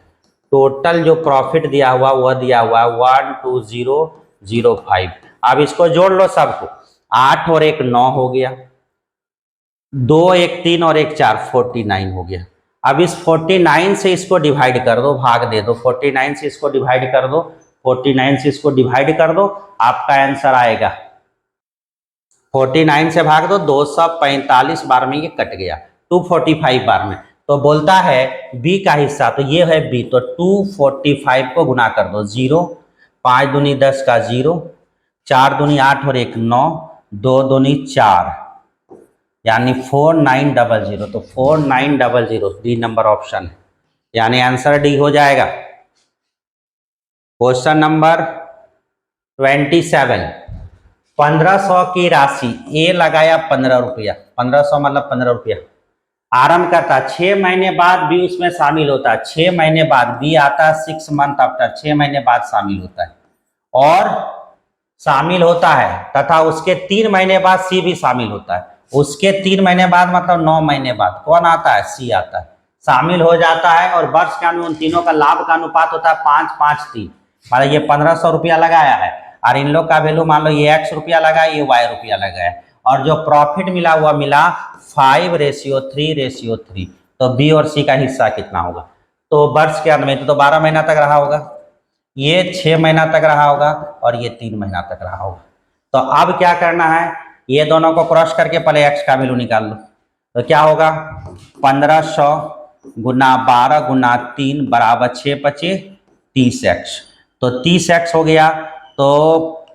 टोटल जो प्रॉफिट दिया हुआ वह दिया हुआ है 12005। अब इसको जोड़ लो सबको, 8 और 1 9 हो गया, 2 1 3 और 1 4 49 हो गया। अब इस 49 से इसको डिवाइड कर दो, भाग दे दो, 49 से इसको डिवाइड कर दो, 49 से इसको डिवाइड कर दो, आपका आंसर आएगा 49 से भाग दो 245 बार में ये कट गया, 245 बार में। तो बोलता है बी का हिस्सा, तो ये है बी, तो 245 को गुना कर दो, 0 5 दूनी 10 का 0, 4 दूनी 8 और 1 9, 2 दूनी 4, यानी 4900। तो 4900 डी नंबर ऑप्शन है, यानी आंसर डी हो जाएगा। क्वेश्चन नंबर 27, 1500 की राशि ए लगाया 15 रुपया, 1500 मतलब 15 रुपया, आरंभ करता 6 महीने बाद बी उसमें शामिल होता है, 6 महीने बाद बी आता है, 6 मंथ आफ्टर, 6 महीने बाद शामिल होता है, और शामिल होता है तथा उसके 3 महीने बाद सी भी शामिल होता है, उसके 3 महीने बाद मतलब 9 महीने बाद कौन आता है, सी आता है, शामिल हो जाता है। और वर्ष के उन तीनों का लाभ का अनुपात होता है 5 5 3, मतलब ये 1500 रुपया लगाया है और इन लोग का वैल्यू मान लो ये x रुपया लगा, ये y रुपया लगा है, और जो प्रॉफिट मिला हुआ मिला 5:3:3। तो बी और सी का हिस्सा कितना होगा, तो वर्ष के अंत में तो 12 महीना तक रहा होगा, ये 6 महीना तक रहा होगा और ये 3 महीना तक रहा होगा। तो अब क्या करना है, ये दोनों को क्रॉस करके पहले x का वैल्यू निकाल लो, तो क्या होगा 1500 गुना 12 गुना 3 बराबर 6 5 30x, तो 30x हो गया, तो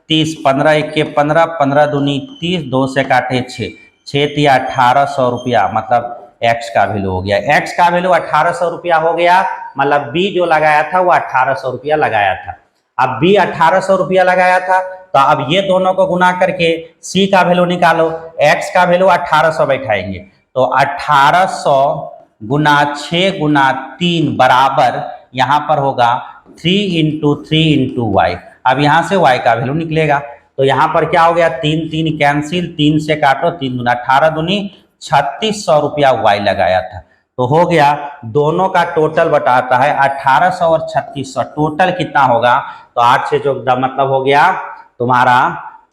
30 15 1 के 15, 15 दूनी 30, 2 से काटे 6, 6 तिया 1800 रुपया, मतलब x का वैल्यू हो गया, x का वैल्यू 1800 रुपया हो गया, मतलब b जो लगाया था वो 1800 रुपया लगाया था। अब b 1800 रुपया लगाया था, तो अब ये दोनों को गुना करके c का वैल्यू निकालो, x का वैल्यू 1800 बैठाएंगे, तो 1800 गुना 6 गुना 3 बराबर यहाँ पर होगा 3 × 3 × y। अब यहाँ से y का वैल्यू निकलेगा, तो यहाँ पर क्या हो गया 3 3 कैंसिल, 3 से काटो, 3 दूना 18 दूनी 3600 रुपया y लगाया था, तो हो गया दोनों का टोटल बताता है 1800 और 3600, टोटल कितना होगा, तो 8 से जो मतलब हो गया तुम्हारा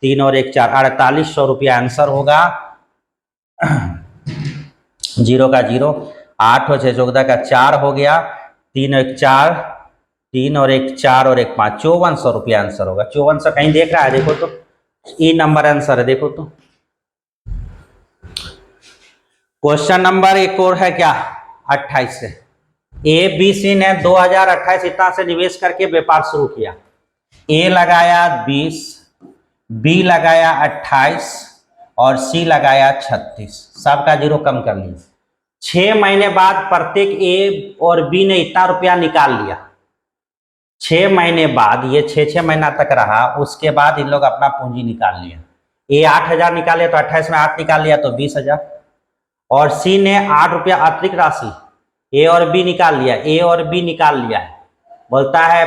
3 और 1 4 4800 रुपया आंसर होगा। 0 का 0, 8 और 6 14 का 4 हो गया, 3 और 1 4, 3 और 1 4 और 1 5, 5400 रुपया आंसर होगा। 5400 कहीं देख रहा है, देखो तो ई नंबर आंसर है, देखो तो। क्वेश्चन नंबर एक और है क्या 28 से, ए बी सी ने 2028 इतना से निवेश करके व्यापार शुरू किया, ए लगाया 20, बी लगाया 28 और सी लगाया 36, सबका 0 कम कर लीजिए। 6 महीने बाद प्रत्येक ए और बी ने इतना रुपया निकाल लिया, 6 महीने बाद, ये 6 महीना तक रहा, उसके बाद इन लोग अपना पूंजी निकाल लिया, ए 8000 निकाले तो 28 में 8 निकाल लिया तो 20000, और सी ने 8 रुपया अतिरिक्त राशि ए और बी निकाल लिया, ए और बी निकाल लिया है, बोलता है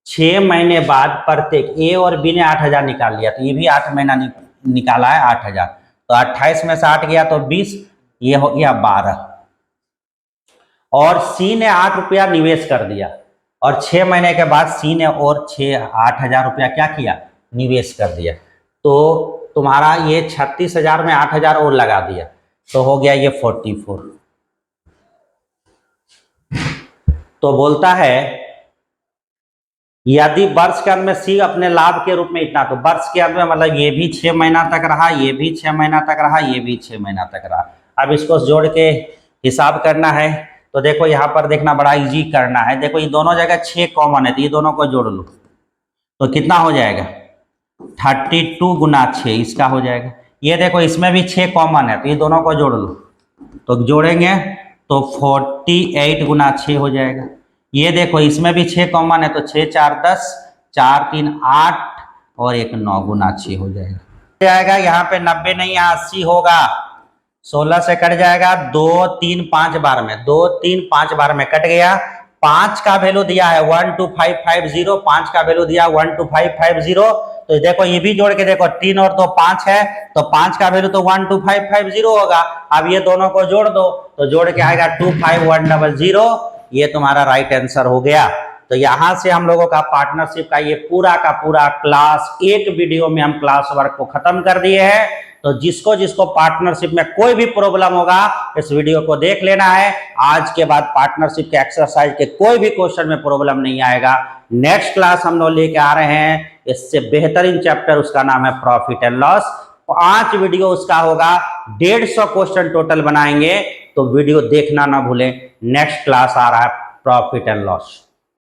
6 महीने बाद प्रत्येक ए और बी ने 8000 निकाल लिया, तो ये भी 8 महीना निकाला है 8000, तो 28 में से 8 गया तो 20, ये हो गया 12, और सी ने 8 रुपया निवेश कर दिया, और 6 महीने के बाद सी ने और 8000 रुपया क्या किया, निवेश कर दिया, तो तुम्हारा ये 36000 में 8000 और लगा दिया, तो हो गया ये 44। तो बोलता है यदि वर्ष के अंत में सी अपने लाभ के रूप में इतना, तो वर्ष के अंत में मतलब ये भी 6 महीना तक रहा, ये भी 6 महीना तक रहा, ये भी 6 महीना तक रहा। अब इसको जोड़ के हिसाब करना है, तो देखो यहाँ पर देखना बड़ा इजी करना है, देखो ये दोनों जगह 6 कॉमन है, तो ये दोनों को जोड़ लो, तो कितना हो जाएगा 32 गुना 6, इसका हो जाएगा। ये देखो इसमें भी 6 कॉमन है, तो ये दोनों को जोड़ लो, तो जोड़ेंगे तो 48 गुना 6 हो जाएगा। ये देखो इसमें भी 6 कॉमन है, तो 6 4 10, 4 3 8 और 1 9 गुना 6 हो जाएगा। यहाँ पे 90 नहीं, यहाँ 80 होगा, 16 से कट जाएगा, 2 3 5 बार में, 2 3 5 बार में कट गया, 5 का वैल्यू दिया है 12550, 5 का वैल्यू दिया 12550। तो देखो ये भी जोड़ के देखो, 3 और 2 5 है, तो 5 का वैल्यू तो 12550 होगा। अब ये दोनों को जोड़ दो, तो जोड़ के आएगा 25100। ये तुम्हारा राइट आंसर हो गया। तो यहां से हम लोगों का पार्टनरशिप का ये पूरा का पूरा क्लास, एक वीडियो में हम क्लास वर्क को खत्म कर दिए हैं। तो जिसको जिसको पार्टनरशिप में कोई भी प्रॉब्लम होगा, इस वीडियो को देख लेना है। आज के बाद पार्टनरशिप के एक्सरसाइज के कोई भी क्वेश्चन में प्रॉब्लम नहीं आएगा। नेक्स्ट क्लास हम लोग लेके आ रहे हैं इससे बेहतरीन चैप्टर, उसका नाम है प्रॉफिट एंड लॉस। 5 वीडियो उसका होगा, 150 क्वेश्चन टोटल बनाएंगे, तो वीडियो देखना ना भूलें। नेक्स्ट क्लास आ रहा है प्रॉफिट एंड लॉस।